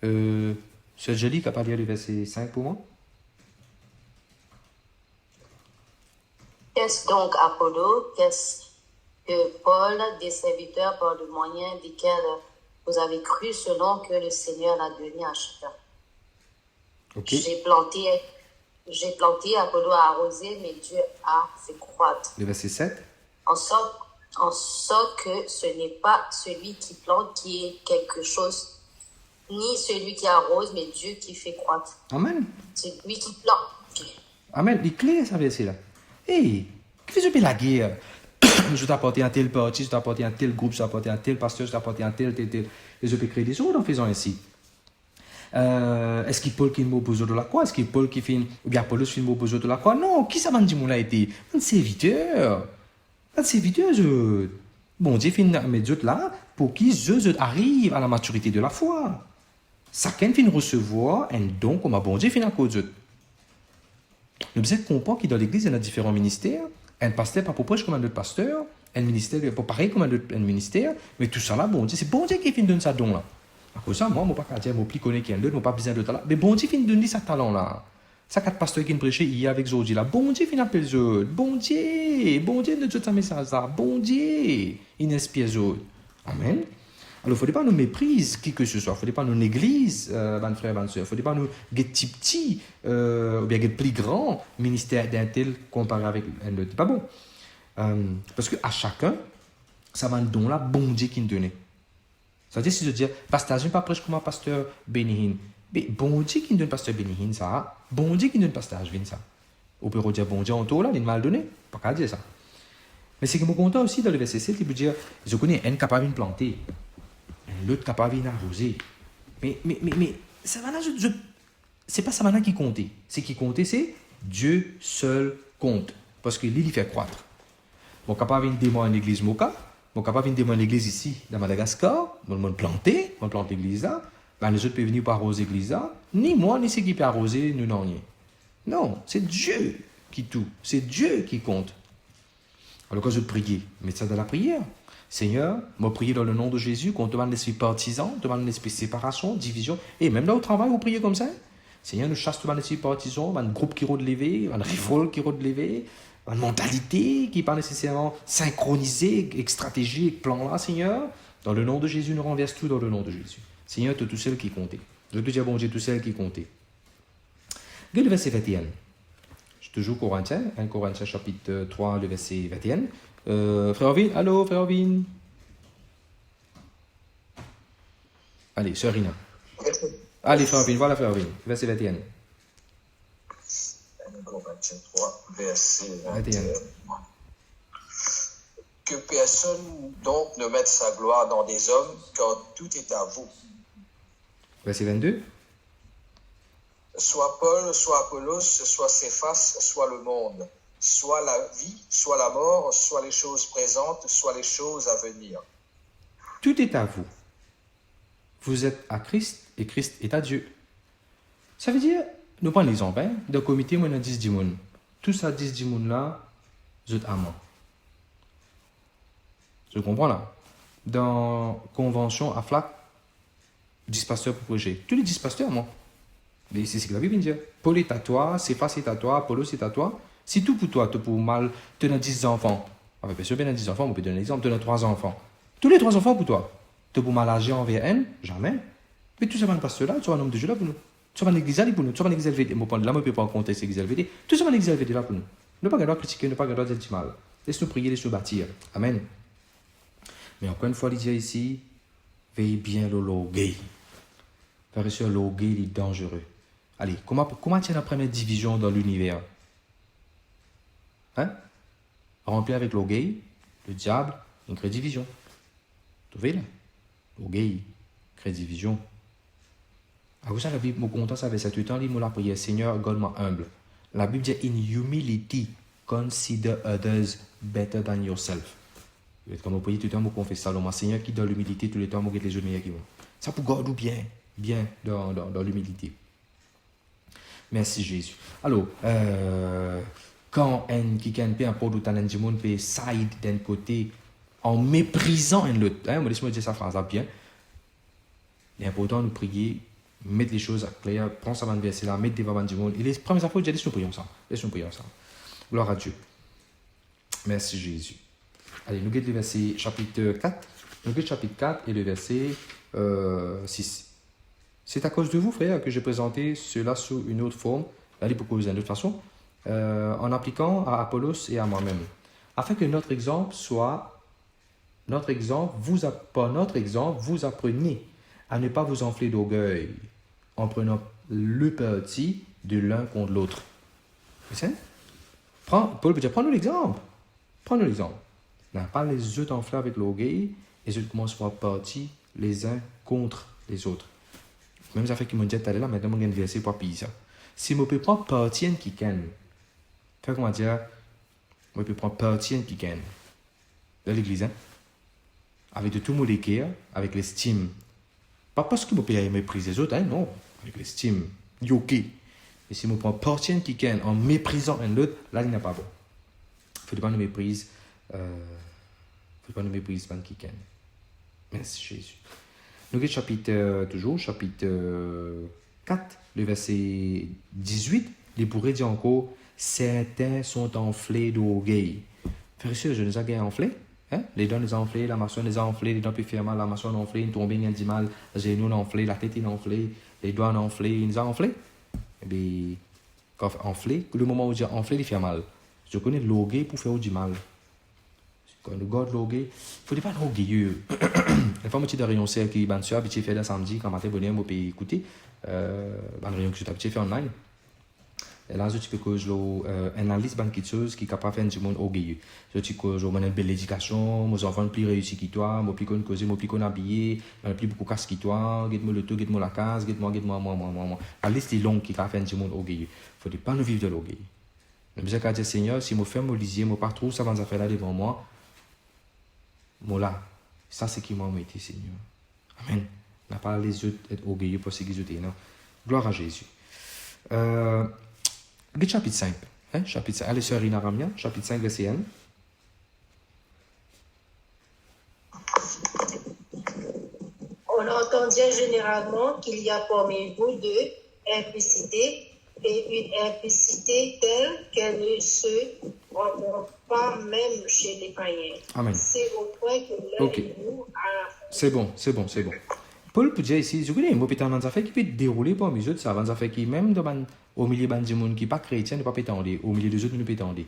C'est Jolie qui a parlé le verset 5 pour moi. Qu'est-ce donc Apollo? Qu'est-ce que Paul, des serviteurs par le moyen desquels vous avez cru selon que le Seigneur l'a donné à chacun? Okay. J'ai planté, Apollo a arrosé, mais Dieu a fait croître. Le verset 7. En sorte que ce n'est pas celui qui plante qui est quelque chose, ni celui qui arrose, mais Dieu qui fait croître. Amen. C'est lui qui plante. Amen. Il est clair, ça verset là. Hey, qu'est-ce que je fais la guerre? Je t'ai apporté un tel parti, je t'ai apporté un tel groupe, je t'ai apporté un tel pasteur, je t'ai apporté un tel. Et je peux créer des ordres en faisant ainsi. Est-ce qu'il Paul qui est mot besoin de la croix? Est-ce qu'il Paul qui fait ou bien Paulus fait mot besoin de la croix? Non, qui ça m'a dit mon a été? Un serviteur. Un serviteur, bon Dieu fait mes autres là pour qu'ils arrivent à la maturité de la foi. Chacun fait recevoir un don comme un bon Dieu fait à cause d'eux. Nous devons comprendre que dans l'église, il y a différents ministères. Un pasteur pas pour proche comme un autre pasteur. Un ministère pas pareil comme un autre ministère. Mais tout ça là, bon Dieu, c'est bon Dieu qui fait donner sa don là. À cause de ça, moi, je ne peux pas dire, je ne peux pas connaître quelqu'un d'autre, je n'ai pas besoin de talent. Mais bon Dieu, il donne ce talent-là. Ça, quatre pasteurs qui ont prêché hier avec Zodi, là. Bon Dieu, il appelle eux. Bon Dieu, ne te mets ça, ça. Bon Dieu, il inspire eux. Amen. Alors, il ne faudrait pas nous mépriser qui que ce soit. Il ne faudrait pas nous négliger, mes frères et mes soeurs. Il ne faudrait pas nous get petit, ou bien get plus grand ministère d'un tel comparé avec un autre. C'est pas bon. Parce qu'à chacun, ça va un don là, bon Dieu qui nous donne. C'est-à-dire, si je dis, pasteur, je ne suis pas prêche comme un pasteur Bénihin. Mais bon Dieu qui nous donne pasteur Bénihin, ça. Bon Dieu qui nous donne pasteur Ashvin, ça. On peut redire bon Dieu en tout là, il m'a mal donné. Pas qu'à dire ça. Mais c'est que je me content aussi dans le verset 7, il peut dire, je connais un capable de planter, l'autre capable d'arroser. Mais, ça va là, c'est pas ça maintenant qui compte. Ce qui compte, c'est Dieu seul compte. Parce que lui, il fait croître. Mon capable de démontrer une église Moka, mon capable de démontrer une église ici, dans Madagascar, mon planter, on plante l'église là, ben les autres peuvent venir pour arroser l'église là, ni moi, ni ceux qui peuvent arroser, nous n'en rien. Non, c'est Dieu qui tout, c'est Dieu qui compte. Alors quand je prie, mettez ça dans la prière. Seigneur, moi prier dans le nom de Jésus, qu'on demande l'esprit partisan, demande l'esprit séparation, division, et même là au travail, vous priez comme ça. Seigneur, nous chasse tout l'esprit partisan, un groupe qui rôde levé, un révolte qui rôde levé, une mentalité qui n'est pas nécessairement synchronisée avec stratégie, avec plan là, Seigneur. Dans le nom de Jésus, nous renverse tout dans le nom de Jésus. Seigneur, tu es tout seul qui comptait. Je te dis, bon Dieu, tout seul qui comptait. Regarde le verset 21. Je suis toujours Corinthiens, 1 Corinthiens chapitre 3, le verset 21. Frère Ovin, allô, frère Ovin. Allez, sœur Rina. Allez, frère Ovin, voilà frère Ovin, verset 21. 1 Corinthiens 3, verset 21. Que personne donc ne mette sa gloire dans des hommes, car tout est à vous. Verset 22. Soit Paul, soit Apollos, soit Céphas, soit le monde, soit la vie, soit la mort, soit les choses présentes, soit les choses à venir. Tout est à vous. Vous êtes à Christ et Christ est à Dieu. Ça veut dire, nous prenons l'exemple, hein, d'un comité, moi, on a 10 personnes. Tout ça, 10 personnes là, vous êtes à moi. Je comprends là. Dans convention à FLAC, 10 pasteurs pour projet. Tous les 10 pasteurs, moi. Mais c'est ce que la Bible dit. Paul est à toi, Céphas est à toi, Apollos est à toi. Si tout pour toi, tu pour mal, tu as 10 enfants. Enfin, bien sûr, bien 10 enfants, on peut donner un exemple, tu as 3 enfants. Tous les 3 enfants pour toi. Tu pour mal agir envers elles, jamais. Mais tout ça va ne passer là, tu vas un homme de Dieu là pour nous. Tu vas l'église là pour nous. Tu vas l'église LVD. Moi, là, je ne peux pas en compter cette église LVD. Tout ça va l'église LVD là pour nous. Ne pas garder critiquer, ne pas garder dire du mal. Laisse-nous prier, laisse-nous bâtir. Amen. Mais encore une fois, il dit ici, veille bien le logué. Frère et sœur, le logué, il est dangereux. Allez, comment tient la première division dans l'univers? Hein? Rempli avec l'orgueil, le diable, il crée division. Vous voyez là? L'orgueil crée division. À vous, ça, la Bible, mon content, ça avait 7-8 ans, il m'a la prière, Seigneur, garde-moi humble. La Bible dit, in humility, consider others better than yourself. Comme vous priez tout le temps, vous confessez ça, moi, Seigneur, qui dans l'humilité, tout le temps, vous les autres meilleurs qui vont. Ça pour garder bien dans l'humilité. Merci Jésus. Alors, quand un qui peu importe où un monde peut side d'un côté en méprisant un autre, hein, laisse-moi dire ça phrase bien. Il est important de prier, mettre les choses à clair, prendre ça dans le verset là, mettre devant du monde. Et les premières affaires, laisse-nous prier ensemble. Laisse-nous prier ensemble. Gloire à Dieu. Merci Jésus. Allez, nous guettons le verset chapitre 4. Nous guettons chapitre 4 et le verset 6. C'est à cause de vous, frères, que j'ai présenté cela sous une autre forme, allez pour causer d'une autre façon, en appliquant à Apollos et à moi-même, afin que notre exemple, vous appreniez à ne pas vous enfler d'orgueil, en prenant le parti de l'un contre l'autre. Paul peut dire, prends-nous l'exemple. Prends-nous l'exemple. Non, pas les autres enflés avec l'orgueil, les autres commencent à faire partie les uns contre les autres. Même ça fait qu'ils m'ont dit tout à l'heure, maintenant, je vais verser pour pire ça. Si je peux prendre partie qui gagne, fait comment dire, je peux prendre partie qui gagne. Dans l'église, hein? Avec de tout mon cœur, avec l'estime. Pas parce que je peux mépriser les autres, hein? Non, avec l'estime. Ok. Et si je prends partie qui gagne en méprisant un autre, là, il n'est pas bon. Il ne faut pas nous mépriser. Qui gagne. Merci Jésus. Nous chapitre, toujours, chapitre 4, le verset 18, il pourrait dire encore, certains sont enflés d'orgueil. Frère et sœur, je nous ai enflés. Hein? Les dents les ont enflés, la maçon les a enflés, les dents peuvent faire mal, la maçon a enflé, une tombée, il a dit mal, les genoux ont enflé, la tête est enflée, les doigts ont enflé, il nous a enflés. Eh bien, quand enflé, le moment où je dis enflé, il fait mal. Je connais l'orgueil pour faire du mal. Quand nous gardons l'orgueil, il ne faut pas être orgueilleux. La fois, je suis réunion qui est habitué à faire le samedi, quand matin, bonheur, je peux écouter. Une réunion que je suis habitué à faire online. Et là, je peux que je analyse quelque chose qui est capable de faire du monde orgueilleux. Je dis que je vais une belle éducation, mes enfants sont plus réussis que toi, je plus qu'on cause, je plus qu'on habillé, je plus beaucoup casse que toi, guide-moi le tout, guide-moi la case, guide-moi, moi. La liste est longue qui est capable de faire du monde orgueilleux. Il ne faut pas nous vivre de l'orgueil. Je me dis, Seigneur, si je fais mon lisier, je ne pas trop ça va faire là devant moi. Moi là, ça c'est qui m'a mis, Seigneur. Amen. On n'a pas les yeux d'être orgueilleux pour ce qu'ils ont. Non. Gloire à Jésus. Le chapitre 5. Hein? Chapitre 5. Allez sur Inaramia, chapitre 5, verset 1. On entend dire généralement qu'il y a parmi vous deux implicités et une implicité telle qu'elle ne se rencontre pas même chez les païens. Amen. C'est au point que l'un de nous a... C'est bon. Paul peut dire ici, je connais un mot pétant dans affaires qui peut dérouler parmi les autres, ça dans affaires qui, même au milieu de monde qui n'est pas chrétien, ne pas pétendre, au milieu des autres, nous pétendre.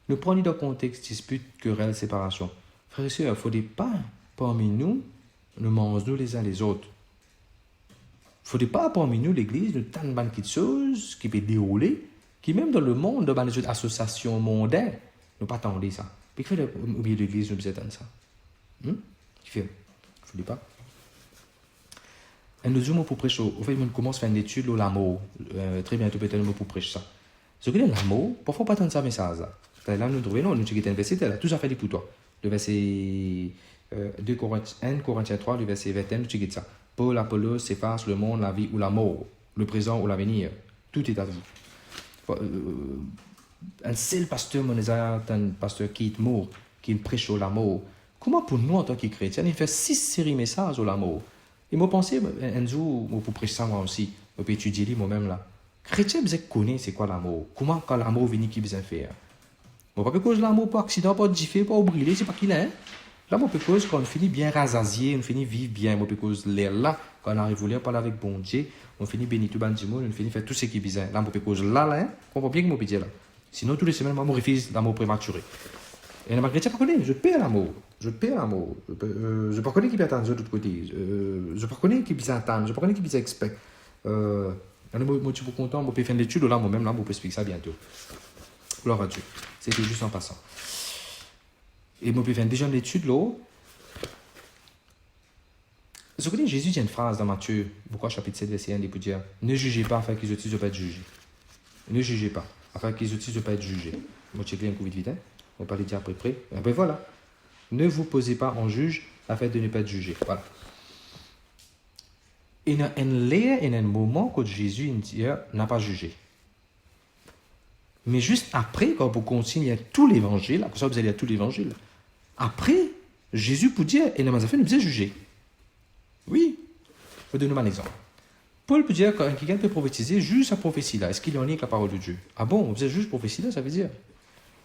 Nous prenons dans le contexte dispute, querelle, séparation. Frères et sœurs, il ne faudrait pas, parmi nous, nous mangeons les uns les autres. Il ne faudrait pas, parmi nous, l'église, nous tente de choses qui peuvent dérouler, qui même dans le monde, dans les autres associations mondaines, nous pas attendre ça. Puis, qui fait au milieu de l'église, nous attendre ça? Qui fait? Il ne faudrait pas. Et nous disons pour prêcher, au fait, on commence à faire une étude sur l'amour. Très bientôt, peut-être, pour prêcher ça. Ce que l'amour, parfois, pas tant de ça, mais ça. Là, nous trouvons, nous avons un verset, là, tout ça fait pour toi. Le verset 1 Corinthiens 3, le verset 21, nous avons ça. Paul, Apollos, Céphas, le monde, la vie ou la mort, le présent ou l'avenir. Tout est à vous. Un seul pasteur, un pasteur Keith Moore, qui prêche sur l'amour. Comment pour nous, en tant que chrétiens, il fait 6 séries de messages sur l'amour? Et moi, pensais, un jour, pour prêcher ça moi aussi, je peux étudier moi-même là. Chrétien, vous connaissez c'est quoi l'amour? Comment, quand l'amour vient, qui vous fait? Moi, pas cause l'amour, pas accident, pas diffé, pas brûler, c'est pas qu'il est. Là, moi, cause quand on finit bien rassasié, on finit vivre bien. Moi, cause l'air là, quand on arrive à parler avec bon Dieu, on finit bénir tout le monde, on finit faire tout ce qui est bizarre. Là, moi, cause là, on comprend bien que moi, là. Sinon, tous les semaines, moi, je refuse l'amour prématuré. Et les chrétiens, je ne connais pas, je perds l'amour. Je ne connais pas qui peut attendre de l'autre côté. Je ne connais pas qui peut attendre. Je ne connais pas qui peut expecter. Moi, je suis content. Je peux faire l'étude là, moi-même, là, je peux expliquer ça bientôt. Gloire à Dieu. C'était juste en passant. Et je peux faire déjà l'étude là. Vous connaissez, Jésus dit une phrase dans Matthieu, pourquoi chapitre 7, verset 1, il peut dire ne jugez pas afin qu'ils utilisent de ne pas être jugés. Ne jugez pas afin qu'ils utilisent de ne pas être jugés. Moi, je checker un coup vite, hein. On va pas les dire après. Et ben voilà. Ne vous posez pas en juge afin de ne pas être jugé. Voilà. Il y a un moment que Jésus n'a pas jugé. Mais juste après, quand vous continuez tout l'évangile, comme ça vous allez à tout l'évangile, après, Jésus peut dire, et nous avons juger. Oui. Je vais donner un exemple. Paul peut dire, quand quelqu'un peut prophétiser, juste sa prophétie là. Est-ce qu'il en est avec la parole de Dieu? Ah bon, vous êtes juste prophétie là, ça veut dire.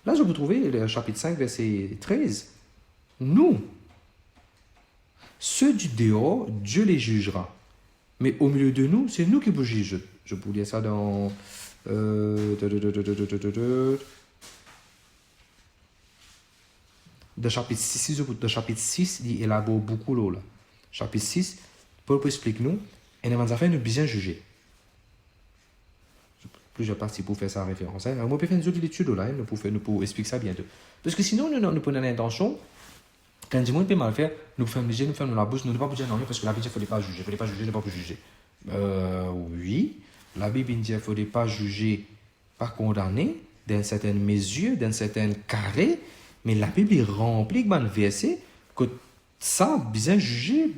Là, je vous trouvez le chapitre 5, verset 13. Nous, ceux du dehors, Dieu les jugera. Mais au milieu de nous, c'est nous qui vous jugeons. Je peux lire ça dans... Dans chapitre 6, il élabore beaucoup là. Chapitre 6, Paul explique nous, et nous avons fait nous bien juger. Plusieurs parties pour faire ça référence. On peut faire une autre étude là, nous pouvons expliquer ça bientôt. Parce que sinon, nous prenons l'intention, quand du monde peut mal faire, nous faisons léger, nous faisons la bouche, nous ne pouvons pas dire non, parce que la Bible dit qu'il ne faut pas juger, il ne faut pas juger, ne pas juger. Oui, la Bible dit qu'il ne faut pas juger, pas condamner, dans certaines mesures, dans certains carrés, mais la Bible est remplie de versets que ça, bien juger.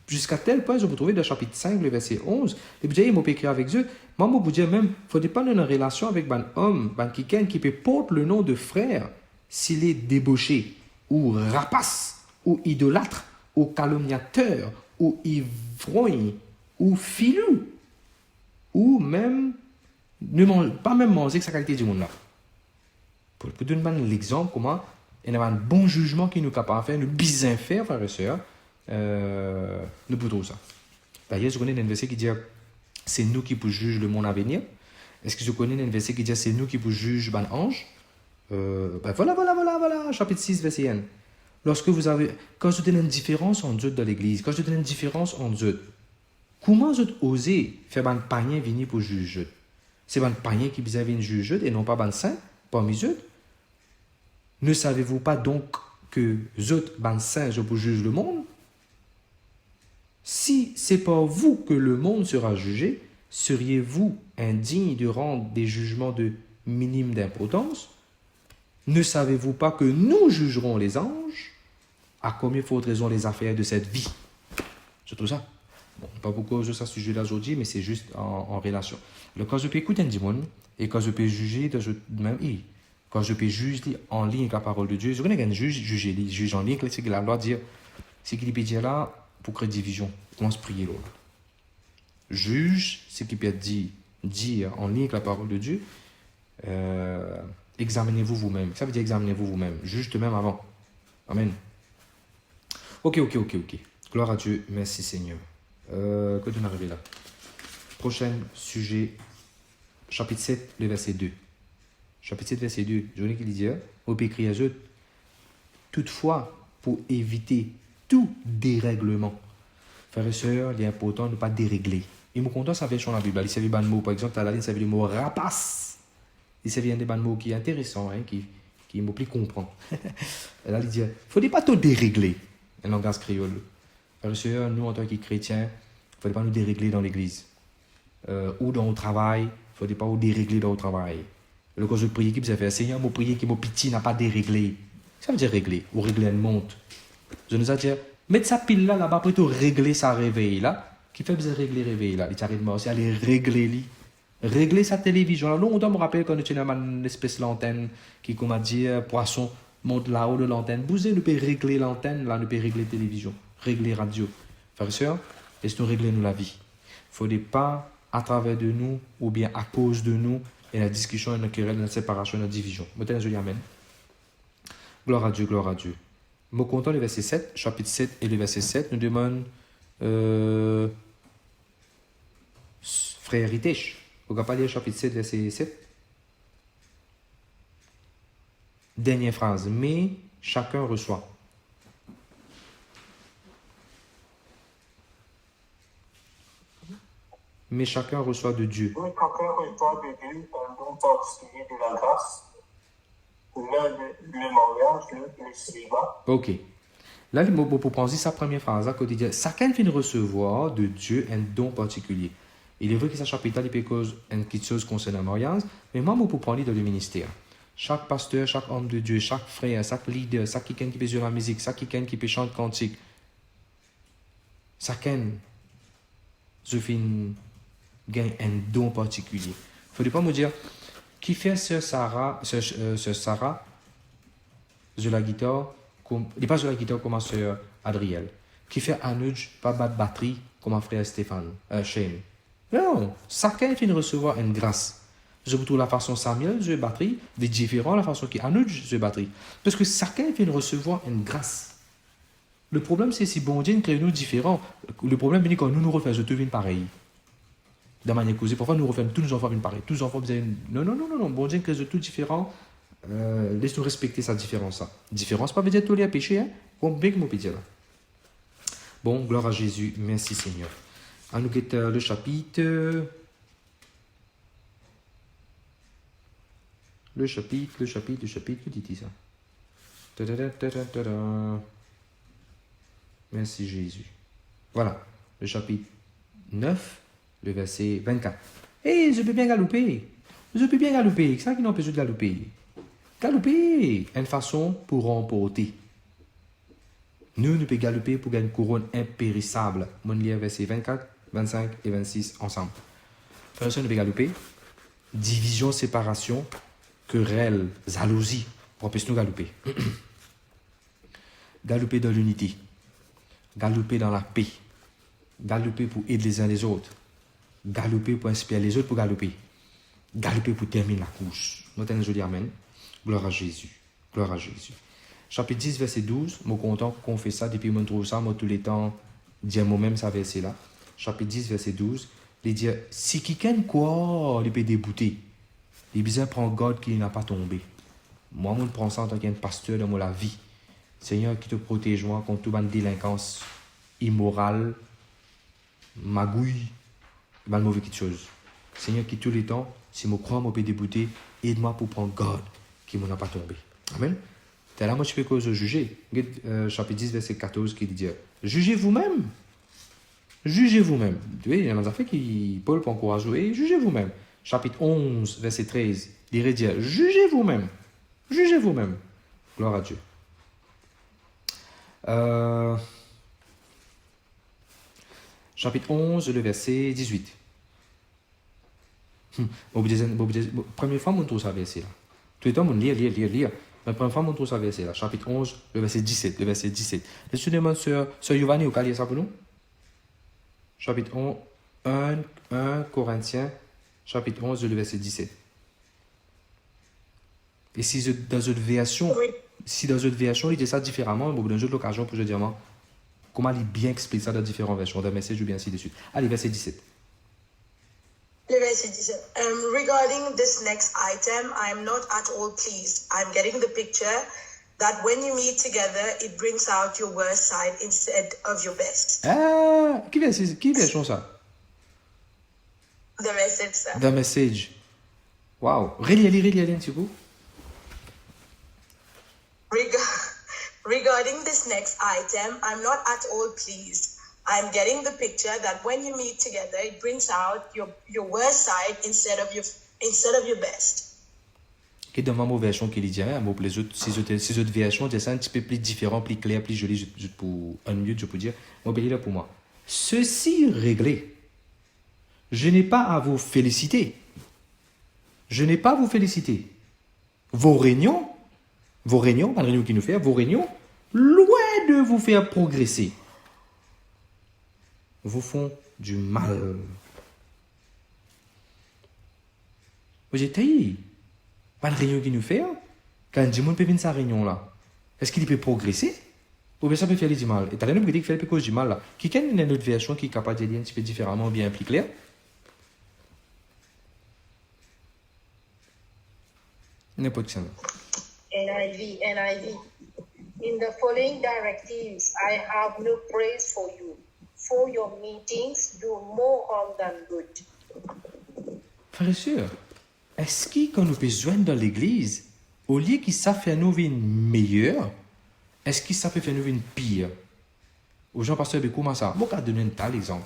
Jusqu'à tel point, je vous trouvez dans le chapitre 5, le verset 11, le Bible dit, il m'a écrit avec Dieu. Moi, je vous dis même, il ne faudrait pas avoir une relation avec un homme, quelqu'un qui peut porter le nom de frère, s'il est débauché, ou rapace, ou idolâtre, ou calomniateur, ou ivrogne, ou filou, ou même, pas même manger que sa qualité du monde là. Pour donner l'exemple, comment il y a un bon jugement qui nous est capable de faire, nous bien faire, frères et sœurs, nous pouvons ça. D'ailleurs, je connais un verset qui dit c'est nous qui pouvons juger le monde à venir. Est-ce que je connais un verset qui dit c'est nous qui pouvons juger les anges? Voilà, chapitre 6, verset 1. Quand je donne une différence entre eux dans l'église, quand je donne une différence entre eux, comment vous osez faire un païen venir pour juger? C'est un païen qui vous avez une juge et non pas un saint parmi eux. Ne savez-vous pas donc que eux, ben saints, je vous juge le monde? Si c'est par vous que le monde sera jugé, seriez-vous indigne de rendre des jugements de minime d'importance? Ne savez-vous pas que nous jugerons les anges? À combien faudrait-on les affaires de cette vie? Je trouve ça. Bon, pas beaucoup de ce sujet-là aujourd'hui, mais c'est juste en relation. Le quand je peux écouter un démon, et quand je peux juger, même, quand je peux juger en ligne avec la parole de Dieu, je connais qu'un juge en ligne, c'est qu'il a le droit de dire, c'est qu'il peut dire là, pour créer division, commence à prier l'autre. Juge, c'est qu'il peut dire en ligne avec la parole de Dieu, examinez-vous vous-même. Ça veut dire examinez-vous vous-même. Juge même avant. Amen. Ok. Gloire à Dieu. Merci Seigneur. Que tu arrivé là. Prochain sujet, chapitre 7, le verset 2. Chapitre 7, verset 2. Je veux qu'il dit, au pécrit à eux, toutefois, pour éviter tout dérèglement. Frères et sœurs, il est important de ne pas dérégler. Et mon content, ça fait sur la Bible. Il s'agit d'un mot, par exemple, à la ligne, ça veut dire le mot rapace. Il s'agit d'un mot qui est intéressant, qui me plaît comprendre. Et là, il dit, il ne faut pas tout dérégler, un langage créole. Frères et sœurs, nous, en tant que chrétiens, il ne faut pas nous dérégler dans l'église. Ou dans le travail, il ne faut pas nous dérégler dans le travail. Le cas de prier qui vous a fait, Seigneur, mon prier qui mon petit n'a pas déréglé. Ça veut dire régler, ou régler une montre. Je nous ai dit, mettre sa pile là-bas, plutôt régler sa réveil là. Qui fait besoin de régler réveil là? Il t'arrête moi aussi, aller régler sa télévision. Là, on doit me rappeler quand tu as une espèce d'antenne qui, comme a dit, poisson, monte là-haut de l'antenne. Vous nous pouvez régler l'antenne, là, nous pouvons régler la télévision, régler radio. Frères et sœurs, laisse-nous régler nous la vie. Il ne faut pas, à travers de nous, ou bien à cause de nous, et la discussion, la querelle, la séparation, la division. Amen. Gloire à Dieu, gloire à Dieu. Mot content, le verset 7, chapitre 7 et le verset 7, nous demande frère Ritech. Vous ne pouvez pas lire chapitre 7, verset 7. Dernière phrase. Mais chacun reçoit. Mais chacun reçoit de Dieu. Oui, chacun reçoit de Dieu un don particulier de la grâce. L'un le mariage, l'autre le célibat. Ok. Là, le mot pour penser sa première phrase, à côté de chacun vient recevoir de Dieu un don particulier. Il est vrai que ce chapitre, il peut cause une petite chose concernant le mariage, mais moi, pour prendre dans le ministère. Chaque pasteur, chaque homme de Dieu, chaque frère, chaque leader, chaque quelqu'un qui peut jouer la musique, chaque quelqu'un qui peut chanter cantique, chacun, je finis gagne un don particulier. Il ne faudrait pas me dire qui fait Sœur Sarah, de la guitare, il n'est pas de la guitare comme Sœur Adriel, qui fait un nudge, pas de batterie comme un frère Stéphane, Shane. Non, chacun finit de recevoir une grâce. Je vous trouve la façon Samuel de batterie, de différent la façon qui a nudge de batterie. Parce que chacun finit de recevoir une grâce. Le problème, c'est si bon Dieu crée nous différents. Le problème, c'est quand nous refaisons tout pareil. De manière causée, parfois nous refaisons tous nos enfants pareil. Tous nos enfants, non. Bon Dieu crée tout différent. Laisse-nous respecter sa différence. Différence, pas veut dire tout les péché, hein? Comme bien que mon péché là. Bon, gloire à Jésus. Merci Seigneur. À nous quitter le chapitre. Le chapitre, que dit ça? Merci Jésus. Voilà, le chapitre 9, le verset 24. Je peux bien galouper. C'est ça qui n'empêche de galouper. Galouper, une façon pour remporter. Nous pouvons galouper pour gagner une couronne impérissable. Mon lire verset 24, 25 et 26 ensemble. Frère, nous pouvons galouper. Division, séparation, querelle, jalousie. Empêche-nous galouper. Galouper dans l'unité. Galouper dans la paix. Galoper pour aider les uns les autres. Galoper pour inspirer les autres pour galoper. Galoper pour terminer la course. Nous tenons aujourd'hui amen. Gloire à Jésus. Gloire à Jésus. Chapitre 10, verset 12. Je suis content qu'on fait ça depuis que je trouve ça. Moi, tous les temps, dire moi-même ça verset là. Chapitre 10, verset 12. Il dit, si quelqu'un quoi, il peut débouter. Il besoin prendre garde qu'il n'a pas tombé. Moi, je prends ça en tant qu'un pasteur dans la vie. Seigneur, qui te protège moi contre toute délinquance immorale, magouille, mal mauvais quelque chose. Seigneur, qui tous les temps, si je crois, je peux débouter, aide-moi pour prendre garde qu'il ne m'a pas tombé. Amen. C'est là, moi, je fais cause de juger. Chapitre 10, verset 14, qui dit, jugez vous-même. Jugez vous-même. Oui, il y a des affaires qui Paul peut encourager. Jugez vous-même. Chapitre 11, verset 13, il dit, jugez vous-même. Jugez vous-même. Gloire à Dieu. Chapitre 11, le verset 18. Première fois, on trouve ça verset là. Tout le temps, on lire. La première fois, on trouve ça verset là. Chapitre 11, le verset 17. Le verset 17. Est-ce que tu demandes Sœur Giovanni au lire ça pour nous? Chapitre 1 Corinthiens, chapitre 11, le verset 17. Et si dans une version, il dit ça différemment, on a une autre occasion pour je dire comment il bien explique ça dans différentes versions, d'un message ou bien ainsi de suite. Allez, verset 17. Le verset 17. Regarding this next item, I am not at all pleased. I am getting the picture that when you meet together, it brings out your worst side instead of your best. Ah, qui version ça? The message, sir. The message. Wow. Relis un petit peu. Regarding this next item, I'm not at all pleased. I'm getting the picture that when you meet together, it brings out your worst side instead of your best. Et dans ma mauvaise version qu'il dit, pour les autres, ces autres versions, c'est un petit peu plus différent, plus clair, plus joli, pour un mieux, je peux dire. Moi, là pour moi. Ceci réglé, je n'ai pas à vous féliciter. Je n'ai pas à vous féliciter. Vos réunions, pas de réunion qui nous fait, vos réunions, loin de vous faire progresser, vous font du mal. Vous êtes taillé. Pas de réunion qui nous fait. Quand du monde peut venir sa réunion là, est-ce qu'il peut progresser? Ou bien ça peut faire du mal? Et t'as rien de dire qu'il fait cause du mal là. Qui a une autre version qui est capable de dire un petit peu différemment, bien plus clair? N'importe qui. NIV. In the following directives, I have no praise for you. For your meetings do more harm than good. Frères et sœurs, est-ce qu'on a besoin dans l'église, au lieu qu'il ça fait nous une meilleure, est-ce qu'il ça peut faire nous une pire? Aux gens pasteur, comment ça? Moi, je vais donner un tel exemple.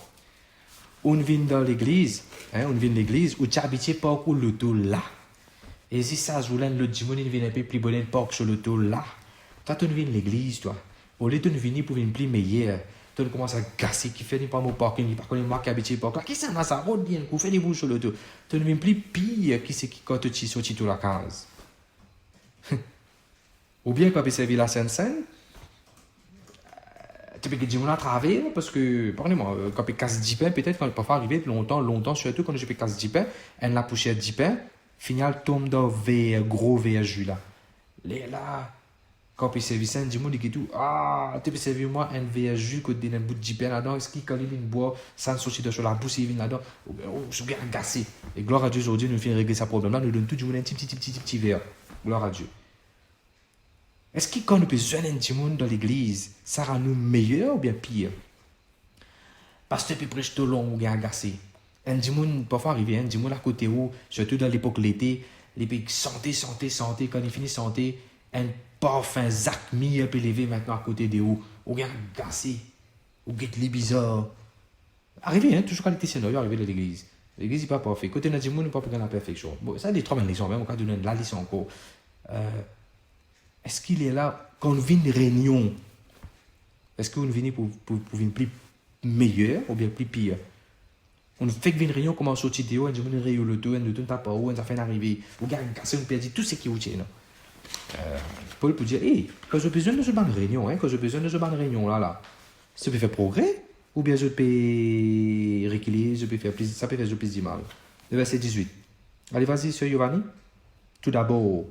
On vient dans l'église, où tu habites pas au l'auto là. Et si ça se voulait le dimanche, il vient un peu plus bon pas sur l'auto là. Toi, tu viens de l'église, toi. Au lieu de venir pour une plus meilleure, tu commences à gasser, qui fait pas mon parking, qui parle moi qui habite pas là. Qui ça, ça roule bien, qu'on fait des bouches sur l'auto. Tu viens plus pire qui c'est qui quand tu sortis toute la case. Ou bien quand tu servi la Sainte-Seine, tu peux dire on a travaillé parce que, pardonnez-moi, quand tu casses 10 pains, peut-être quand il peut pas arriver longtemps, surtout quand je peux casser 10 pains, elle la poussière 10 pains, final tombe dans le gros jus là. Là, quand tu servis ça, dis-moi dit tout, tu peux servir moi un jus que tu as un bout de 10 pains là-dedans, est-ce qu'il quand il vient boire, ça sortit de sur la bouche, il vient là-dedans, je suis bien agacé. Et gloire à Dieu, aujourd'hui, nous faisons régler ce problème-là, nous donnons tout du monde un petit verre. Gloire à Dieu. Est-ce que quand nous besoin d'un petit monde dans l'église, ça rend nous meilleur ou bien pire? Pasteur peut prêcher tout long ou bien agacé. Un petit monde, parfois arriver, un petit monde à côté où, surtout dans l'époque l'été, les pays santé, quand il finit santé, un parfum Zacmi un peu élevé maintenant à côté de où, ou bien agacé, ou bien les bizarres. Arrivé, toujours qualité scénario, arrivé dans l'église. L'église n'est pas parfaite. Côté d'un petit monde, pas prendre la perfection. Bon, ça, des trois bonnes leçons, même on va donner la leçon encore. Est-ce qu'il est là quand on vient une réunion? Est-ce qu'on vient pour une plus meilleure ou bien plus pire? On fait une réunion comme en sortie de haut, on dit une réunion le tout, on ne tape pas où, on a fait arriver. On gagne, on perd tout ce qui est utile. Paul peut dire, quand j'ai besoin de ce ban de réunion, quand j'ai besoin de ce ban de réunion là, ça peut faire progrès. ou bien je peux réquilier, je peux faire plaisir, ça peut faire plaisir mal. Le verset 18. Allez, vas-y, Sœur Giovanni. Tout d'abord,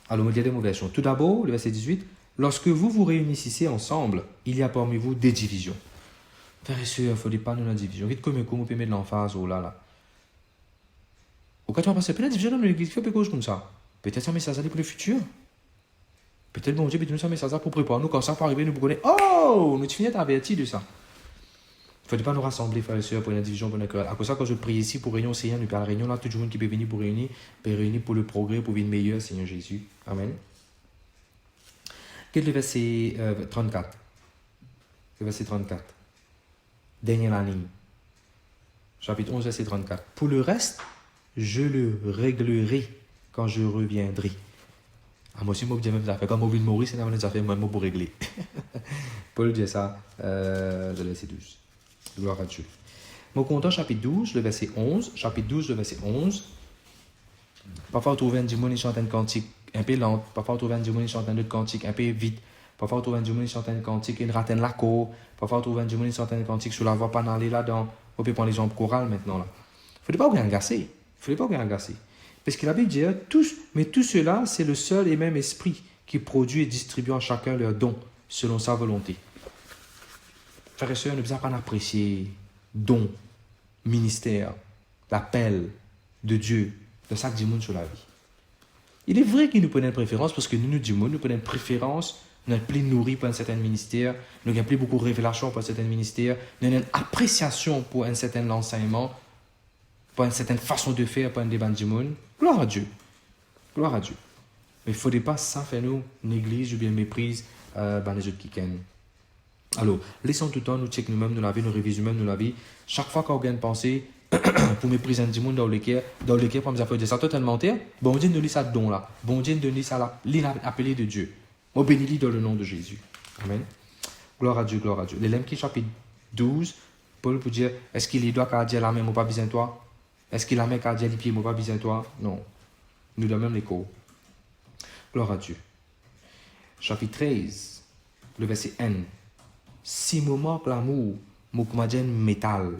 alors, me mon version. Tout d'abord, le verset 18. Lorsque vous vous réunissez ensemble, il y a parmi vous des divisions. Frères et sœurs, il ne faut pas nous la division. Vite comme vous pouvez mettre l'emphase, oh là là. Au cas où on passe plein de divisions dans l'église, fait quelque chose comme ça. Peut-être un message pour le futur. Peut-être bon Dieu peut nous un message pour préparer nous quand ça peut arriver, nous connaître. Oh, nous finissons avertis de ça. Il ne faut pas nous rassembler, frères et sœurs, pour une division, pour une querelle. À cause de ça, quand je prie ici pour réunion, Seigneur, nous parlons réunion là, tout le monde qui peut venir pour réunir, peut réunir pour le progrès, pour vivre meilleur, Seigneur Jésus. Amen. Quel est le verset 34? Le verset 34. Dernière ligne. Chapitre 11, verset 34. Pour le reste, je le réglerai quand je reviendrai. Ah, moi aussi, je dis même ça. Quand je viens de mourir, c'est une affaire moi pour régler. Paul dit ça, le verset 12. Gloire à Dieu. Mon compteur, chapitre 12, le verset 11. Chapitre 12, le verset 11. Parfois, on trouve un dimanche, il chante un cantique un peu lent. Parfois, on trouve un dimanche, il chante un autre cantique un peu vite. Parfois, on trouve un dimanche, il chante un cantique, il rate la cour. Parfois, on trouve un dimanche, il chante un cantique sur la voix pas aller là-dedans. On peut prendre les jambes chorales maintenant. Là. Il ne faut pas vous agacer. Il ne faut pas vous agacer. Parce que la Bible dit, mais tout cela, c'est le seul et même esprit qui produit et distribue à chacun leur don selon sa volonté. Frères et sœurs, ne besoin pas apprécier don, ministère, l'appel de Dieu de chaque dimanche sur la vie. Il est vrai qu'il nous prenait une préférence parce que nous disons, nous prenons une préférence, nous sommes plus nourris par un certain ministère, nous avons plus beaucoup de révélations pour un certain ministère, nous avons une appréciation pour un certain enseignement, pour une certaine façon de faire, pour un débat du monde. Gloire à Dieu. Gloire à Dieu. Mais il ne faudrait pas ça faire nous néglige ou bien méprise les autres qui viennent. Alors, laissons tout le temps nous checker nous-mêmes, nous la vie, nous réviser nous-mêmes, nous la vie. Chaque fois qu'on a une pensée, pour mépriser un monde dans le cœur, pour me dire ça totalement terre, bon Dieu nous lit ça don là. Bon Dieu nous lit ça l'appelé de Dieu. On bénit dans le nom de Jésus. Amen. Gloire à Dieu, gloire à Dieu. Les Lemki chapitre 12, Paul peut dire, est-ce qu'il doit qu'à dire la main, moi pas besoin de toi? Est-ce qu'il a main qu'à dire les pieds, moi pas besoin de toi? Non. Nous donnons même l'écho. Gloire à Dieu. Chapitre 13, le verset N. Si me manque l'amour, moi comme métal.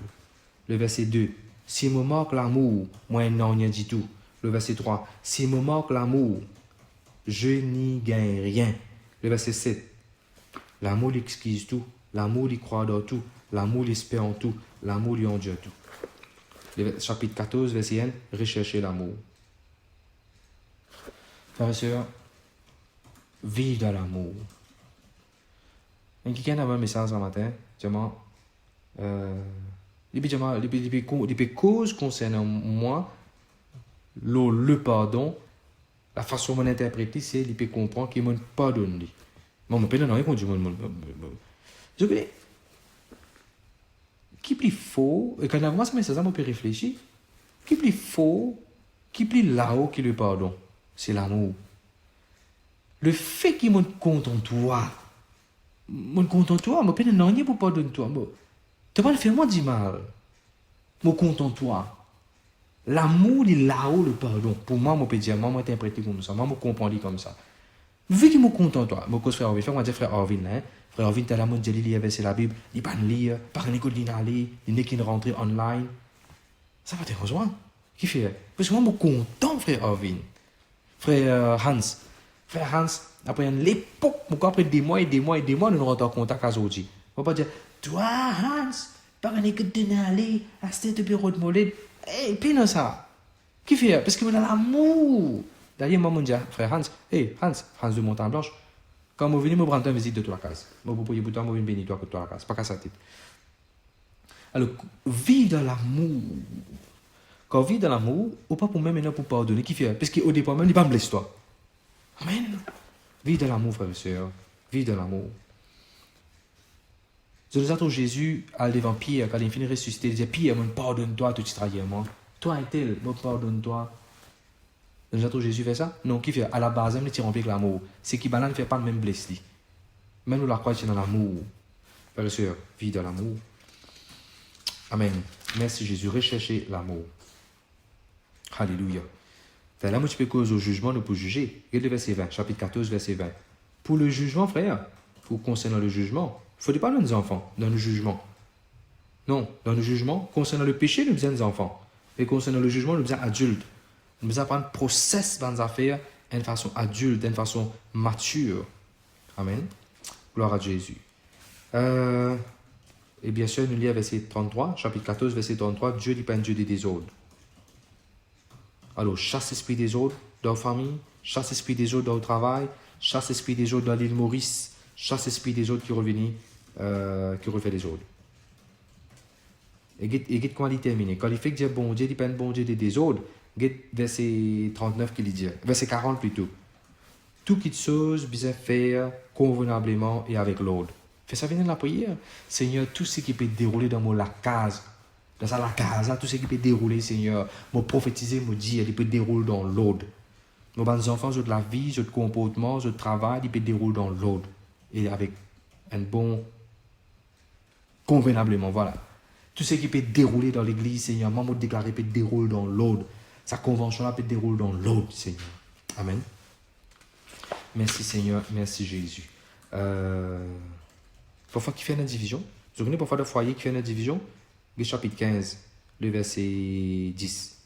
Le verset 2. Si me manque l'amour, moi non rien du tout. Le verset 3. Si me manque l'amour, je n'y gagne rien. Le verset 7. L'amour l'exquise tout. L'amour y croit dans tout. L'amour l'espère en tout. L'amour lui endure tout. Le chapitre 14, verset 1. Recherchez l'amour. Frères et sœurs, vive dans l'amour. Quelqu'un a un message ce matin, les causes concernant moi, le pardon, la façon dont on interprète, c'est qu'il comprend qu'il me pardonne. Moi, je ne peux pas dire je veux qui plus faux, et quand on a ce message, on peut réfléchir, qui plus faux, qui plus là-haut qui le pardon, c'est l'amour. Le fait qu'il me compte en toi, je suis content de toi, je ne peux rien pour pardonner toi. Tu vas le faire moi du mal. Je suis content de toi. L'amour est là-haut, le pardon. Pour moi, je peux dire, moi, je interprète comme ça, moi, je comprends comme ça. Vu qu'il est content de toi, je frère Orvin, moi, je dis frère Orvin, frère Orvin, tu as la mode de lire verset la Bible, il ne peut pas lire, par une école d'inaller, il n'est qu'une rentrée online. Ça va te rejoindre. Qui fait? Parce que moi, je suis content, frère Orvin. Frère Hans, après l'époque, après des mois, nous rentrons en contact avec aujourd'hui. On va pas dire, toi, Hans, par une école d'inaller, à cette bureau de mollet, puis non ça. Qui fait? Parce que on a l'amour. D'ailleurs, moi, je dis, frère Hans, Hans de Montagne Blanche, quand je viens, je prends une visite de toute la case. Je vais vous donner une bénédiction de toute la case. Pas qu'à sa tête. Alors, vive dans l'amour. Quand on vit dans l'amour, on ne peut pas même pour pardonner. Qui fait? Parce qu'au départ, même, il ne va pas me blesser toi. Amen. Vive de l'amour, frère et sœur. Vive de l'amour. Je nous attends Jésus à devant Pierre, quand il finit ressuscité, il dit, Pierre, pardonne-toi, tu trahis moi. Toi et tel, pardonne-toi. Je nous attends Jésus fait ça? Non, qui fait? À la base, même, il rempli avec l'amour. C'est qui ne fait pas le même blessé. Même nous la croyons dans l'amour. Frère et sœur, vive de l'amour. Amen. Merci Jésus. Recherchez l'amour. Alléluia. Enfin, là, moi, tu peux cause au jugement, nous pour juger. Regarde le verset 20, chapitre 14, verset 20. Pour le jugement, frère, ou concernant le jugement, il ne faut pas dans nos enfants, dans le jugement. Non, dans le jugement, concernant le péché, nous besoin des enfants. Et concernant le jugement, nous besoin adultes. Nous besoin prendre process dans les affaires d'une façon adulte, d'une façon mature. Amen. Gloire à Jésus. Et bien sûr, nous lisons verset 33, chapitre 14, verset 33, Dieu n'est pas un Dieu des désordres. Alors, chasse l'esprit des autres dans la famille, chasse l'esprit des autres dans le travail, chasse l'esprit des autres dans l'île Maurice, chasse l'esprit des autres qui refait les autres. Et qu'est-ce qu'on va terminer? Quand il fait que Dieu bon Dieu, il n'est pas un bon Dieu des désordres, verset 39 qu'il dit, verset 40 plutôt. Tout qui chose bien faire convenablement et avec l'ordre. Fais ça venir de la prière. Seigneur, tout ce qui peut dérouler dans la case, dans la case, tout ce qui peut dérouler, Seigneur, me prophétiser, me dire, il peut dérouler dans l'ordre. Nos enfants, de la vie, de comportement, de travail, il peut dérouler dans l'ordre. Et avec un bon, convenablement, voilà. Tout ce qui peut dérouler dans l'église, Seigneur, maman déclaré peut dérouler dans l'ordre. Sa convention-là peut dérouler dans l'ordre, Seigneur. Amen. Merci, Seigneur. Merci, Jésus. Parfois, qui fait la division. Vous connaissez parfois le foyer qui fait la division. Le chapitre 15, le verset 10.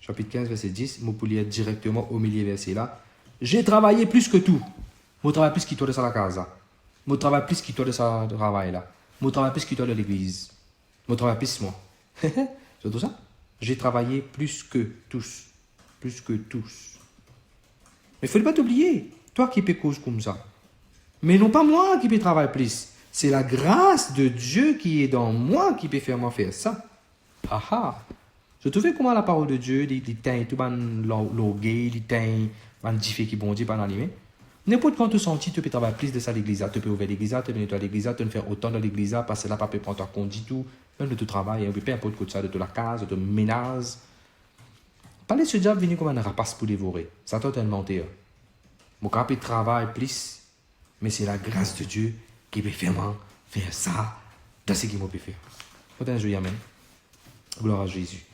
Chapitre 15, verset 10. Je peux lire directement au milieu verset là. J'ai travaillé plus que tout. Je travaille plus que toi de la casa. Je travaille plus que toi de ce travail là. Je travaille plus que toi de l'église. Je travaille plus moi. C'est tout ça. J'ai travaillé plus que tous. Plus que tous. Mais il ne faut pas t'oublier. Toi qui peux cause comme ça. Mais non pas moi qui peux travailler plus. C'est la grâce de Dieu qui est dans moi qui peut faire moi faire ça. Aha. Je trouve comment la parole de Dieu, il teint tout ban logué, il teint ban diffé qui bon Dieu pas animé. N'importe quand tu sens, tu peux travailler plus de ça à l'église, tu peux ouvrir l'église, tu peux nettoyer l'église, tu peux faire autant de l'église, parce que là, papa prend toi qu'on dit tout, même de tout travail, peu importe quoi de ça, de toute la case, de ménage. Parler de ce diable venir comme un rapace pour dévorer. Ça t'a tellement mentir. Mon cap travaille plus, mais c'est la grâce de Dieu qui peut faire ça dans ce qu'il peut faire. Faut un joyeux amen. Gloire à Jésus.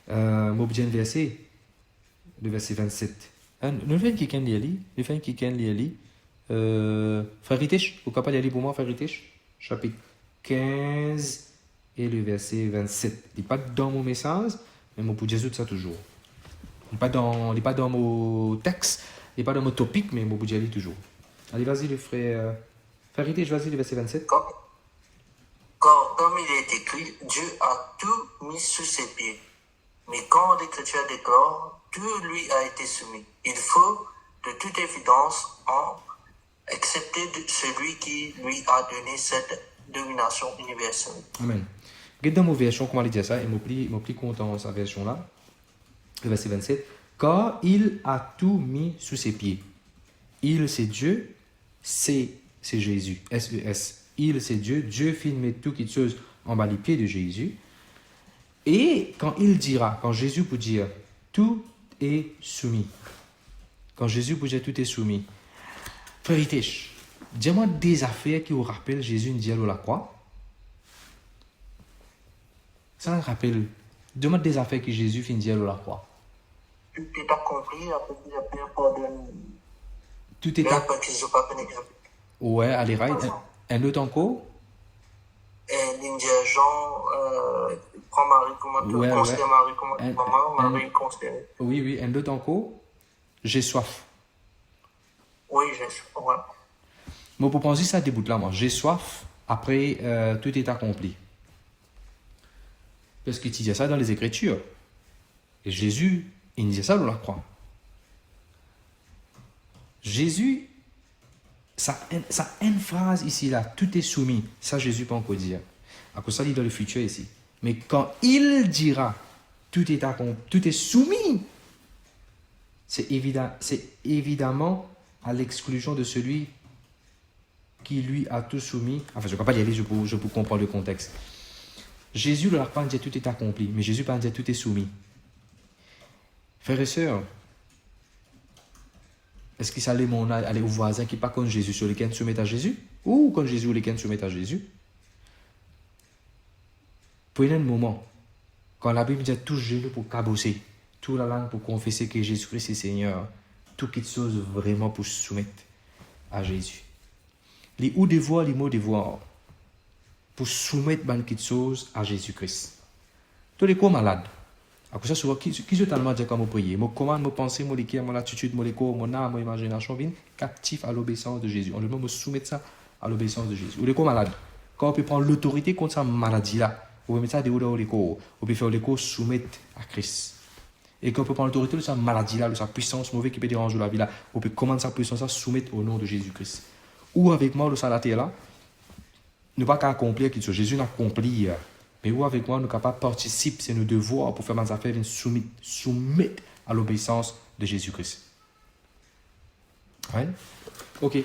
Mon bien verset, le verset 27. Nous faisons quelqu'un lire. Frère Ritish, vous pouvez pas lire pour moi, Frère Ritish? Chapitre 15 et le verset 27. Il n'est pas dans mon message, mais moi pour Jésus, ça toujours. Il n'est pas dans mon texte, il n'est pas dans mon topic, mais moi pour Jésus toujours. Allez, vas-y, le frère. Frère Ritish, vas-y, le verset 27. Comme il est écrit, Dieu a tout mis sous ses pieds. Mais quand l'Écriture déclare, tout lui a été soumis. Il faut, de toute évidence, accepter celui qui lui a donné cette domination universelle. Amen. Regarde dans mon version, comment il dit ça, et je suis content dans sa version-là. Le verset 27. Car il a tout mis sous ses pieds. Il, c'est Dieu. C'est Jésus. S-E-S. Il, c'est Dieu. Dieu filme tout qui chose en bas les pieds de Jésus. Et quand il dira, quand Jésus peut dire, tout est soumis. Quand Jésus peut dire, tout est soumis. Frère Ritish, dis-moi des affaires qui vous rappellent Jésus une dialogue à la croix. Ça me rappelle. Dis-moi des affaires que Jésus fait une dialogue à la croix. Tout est accompli, après pardonne. Tout est accompli. Ouais, allez, right. Un autre encore. L'Indien Jean, prends Marie comme tout, conseille Marie comme maman, Marie conseille. Oui, un autre encore. J'ai soif. Oui, j'ai soif, ouais. Moi, pour penser ça, déboute là, moi. J'ai soif, après, tout est accompli. Parce que tu dis ça dans les Écritures. Et Jésus, il disait ça dans la croix. Jésus, ça a une phrase ici, là, tout est soumis. Ça, Jésus peut encore dire. À cause ça, il est dans le futur ici. Mais quand il dira, tout est accompli, tout est soumis, c'est évidemment à l'exclusion de celui qui lui a tout soumis. Enfin, je ne peux pas y aller, je peux comprendre le contexte. Jésus ne leur pas dire tout est accompli, mais Jésus pas dire tout est soumis. Frères et sœurs, est-ce qu'il s'allait aller au voisin qui n'est pas comme Jésus sur lesquels se met à Jésus? Ou comme Jésus ou lesquels se met à Jésus? Prenez un moment, quand la Bible dit touche genou pour cabosser, toute la langue pour confesser que Jésus-Christ est Seigneur. Toutes les choses vraiment pour se soumettre à Jésus. Les ou devoirs, les mots devoirs. Pour soumettre beaucoup de choses à Jésus-Christ. Tous les corps malades. Après ça, souvent, qui je tellement dire comment prier? Mon commande, mon pensée, mon cœur, mon attitude, mon corps, mon âme, mon imagination, viennent captifs à l'obéissance de Jésus. On le me soumettre ça à l'obéissance de Jésus. Ou les corps malades. Quand on peut prendre l'autorité contre cette maladie-là, on peut mettre ça dehors les corps. On peut faire les corps soumettre à Christ. Et quand on peut prendre l'autorité de cette maladie-là, de sa puissance mauvaise qui peut déranger la vie là, on peut commander sa puissance à soumettre au nom de Jésus-Christ. Ou avec moi, de ça la terre là, ne pas qu'à accomplir quelque chose. Jésus n'a accompli. Mais où avec moi, nous sommes capables de participer, c'est nos devoirs pour faire nos affaires, soumettre à l'obéissance de Jésus-Christ. Ouais? Ok.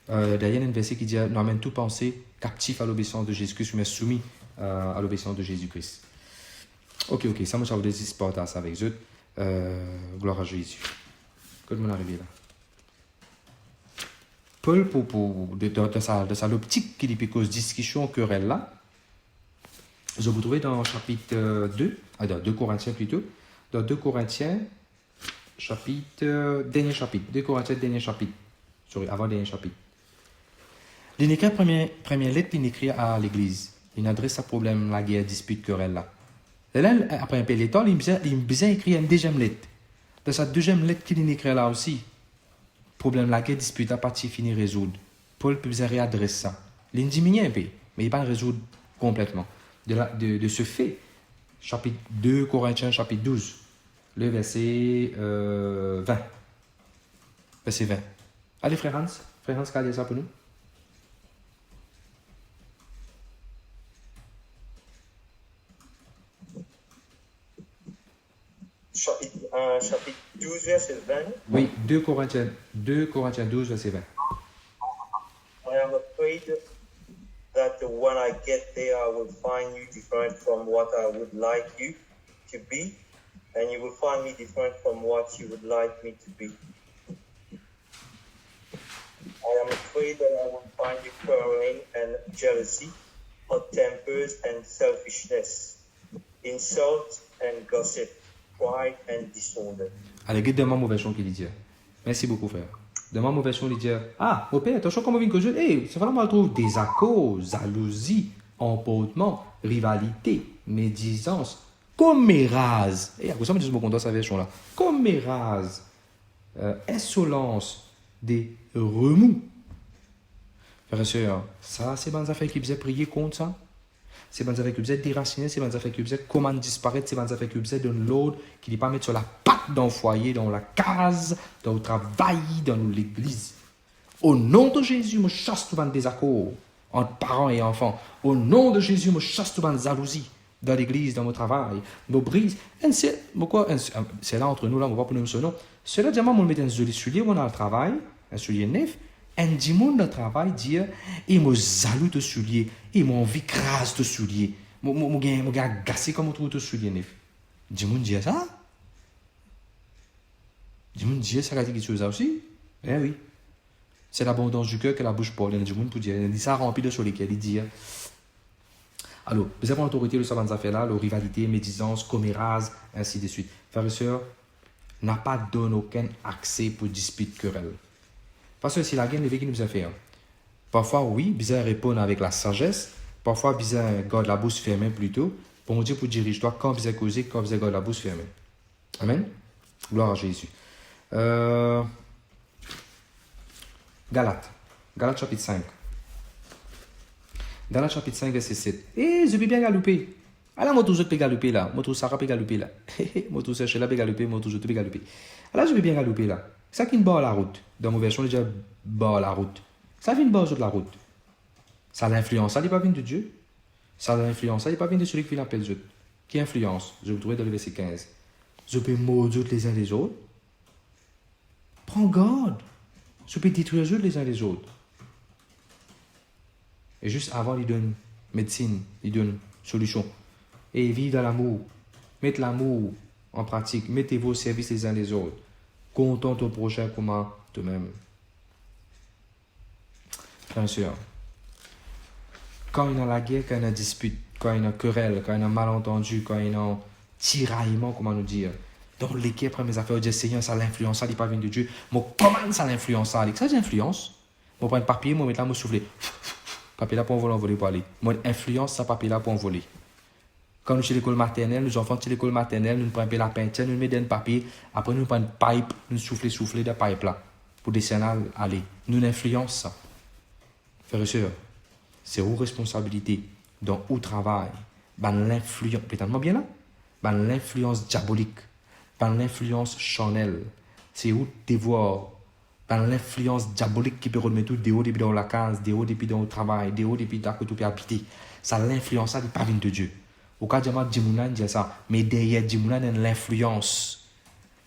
D'ailleurs, il y a un verset qui dit nous amène tout pensée captif à l'obéissance de Jésus-Christ, mais soumis à l'obéissance de Jésus-Christ. Ok. Ça, moi, je vais vous partager ça avec eux. Gloire à Jésus. Quand on est arrivé là. Paul, de sa l'optique qui est cause discussion, querelle là, je vous trouvez dans chapitre 2, dans 2 Corinthiens plutôt, dans 2 Corinthiens, dernier chapitre, 2 Corinthiens, dernier chapitre, avant dernier chapitre. Il écrit première lettre, il écrit à l'église, il adresse à problème, la guerre, dispute, querelle là. Et là, après un peu de temps, il besoin écrire une deuxième lettre. Dans cette deuxième lettre qu'il écrit là aussi, problème, la guerre, dispute, à partir fini résoudre. Paul peut réadresser ça. Il diminue un peu, mais il ne pas résoudre complètement. De ce fait, chapitre 2 Corinthiens, chapitre 12, le verset 20. Verset 20. Allez, frère Hans, qu'a dit ça pour nous? Chapitre 12, verset 20. Oui, 2 Corinthiens 12, verset 20. I am afraid that when I get there, I will find you different from what I would like you to be, and you will find me different from what you would like me to be. I am afraid that I will find you quarreling and jealousy, hot tempers and selfishness, insult and gossip, pride and disorder. Allez, demande ma version qui dit. Merci beaucoup, frère. Demande ma version qui dit. Ah, au père, attention comment vient que je. C'est vraiment on trouve désaccord, jalousie, emportement, rivalité, médisance, commérase. Et à cause de ça, je me contente sa version là. Commérase, insolence, des remous. Frère et sœur, ça, c'est bonnes affaires qui faisaient prier contre ça. C'est bonnes affaires qui faisaient déraciner, c'est bonnes affaires qui faisaient comment disparaître, c'est bonnes affaires qui faisaient donner l'ordre, qui n'est pas mettre sur la patte dans le foyer, dans la case, dans le travail, dans l'église. Au nom de Jésus, je chasse tout le désaccord entre parents et enfants. Au nom de Jésus, je chasse tout le jalousie dans l'église, dans mon travail, me brise. C'est là entre nous, là, on va pas nous ce nom. Cela dit, moi, je mets un joli soulier, on a le travail, un soulier neuf. Un dimanche de travail dit et me jaloux de soulier et mon envie crasse de soulier mon gars gassé comme on trouve de soulier neuf. Dimanche dit ça. Dimanche dit ça a dit quelque chose aussi. Eh oui. C'est l'abondance du cœur que la bouche parle. Il dimanche pour dire il dit ça rempli de soulier qu'il dit. Alors, vous avez l'autorité de ces affaires là, la rivalité, médisance, commérase, ainsi de suite. Frères et sœurs, n'a pas donné aucun accès pour dispute querelle. Parce que c'est la guerre qui nous a fait. Parfois, oui, bizarre répondre avec la sagesse. Parfois, bizarre garde la bouche fermée plutôt. Pour me dire, pour diriger toi, quand bizarre causer, quand bizarre garde la bouche fermée. Amen. Gloire à Jésus. Galates chapitre 5. Galates chapitre 5, verset 7. Je peux bien galoper. Alors, moi, toujours, je peux galoper là. Moi, tout Sarah peut galoper là. Moi, tout Sheila peut galoper. Moi, toujours, je peux galoper. Alors, je peux bien galoper là. Ça qui me barre la route. Dans mon version, déjà barre la route. Ça vient de barre sur la route. Ça l'influence. Ça n'est pas venu de Dieu. Ça l'influence. Ça n'est pas venu de celui qui l'appelle Dieu. Qui influence? Je vous trouve dans le verset 15. Je peux maudire les uns les autres. Prends garde. Je peux détruire les uns les autres. Et juste avant, il donne médecine. Il donne solution. Et vive dans l'amour. Mettez l'amour en pratique. Mettez-vous au service les uns les autres. Content ton prochain comme toi-même. Bien sûr. Quand il y a la guerre, quand il y a une dispute, quand il y a une querelle, quand il y a un malentendu, quand il y a un tiraillement, comment nous dire, dans lesquels après mes affaires, je dis Seigneur, ça l'influence, ça n'est pas venu de Dieu. Moi, comment ça l'influence ça? Ça, j'influence. Moi, prends un papier, moi, mettre là, moi, souffler. Papier là pour envoler pour aller. Moi, influence ça, papier là pour envoler. Quand nous sommes à l'école maternelle, nous enfants de l'école maternelle, nous prenons la peinture, nous mettons un papier, après nous prenons une pipe, nous souffler de pipe là, pour descendre aller. Nous influence ça. Frères et sœurs, c'est vos responsabilités dans où travail, dans l'influence, peut-être bien là, dans l'influence diabolique, dans l'influence charnelle, c'est où devoir, dans l'influence diabolique qui peut remettre tout dehors depuis dans la case, dehors depuis dans le travail, dehors depuis dans que tu peux habiter. Ça l'influence, ça n'est pas venu de Dieu. Au cas de Djimounan dit ça, mais derrière Djimounan, il y a l'influence.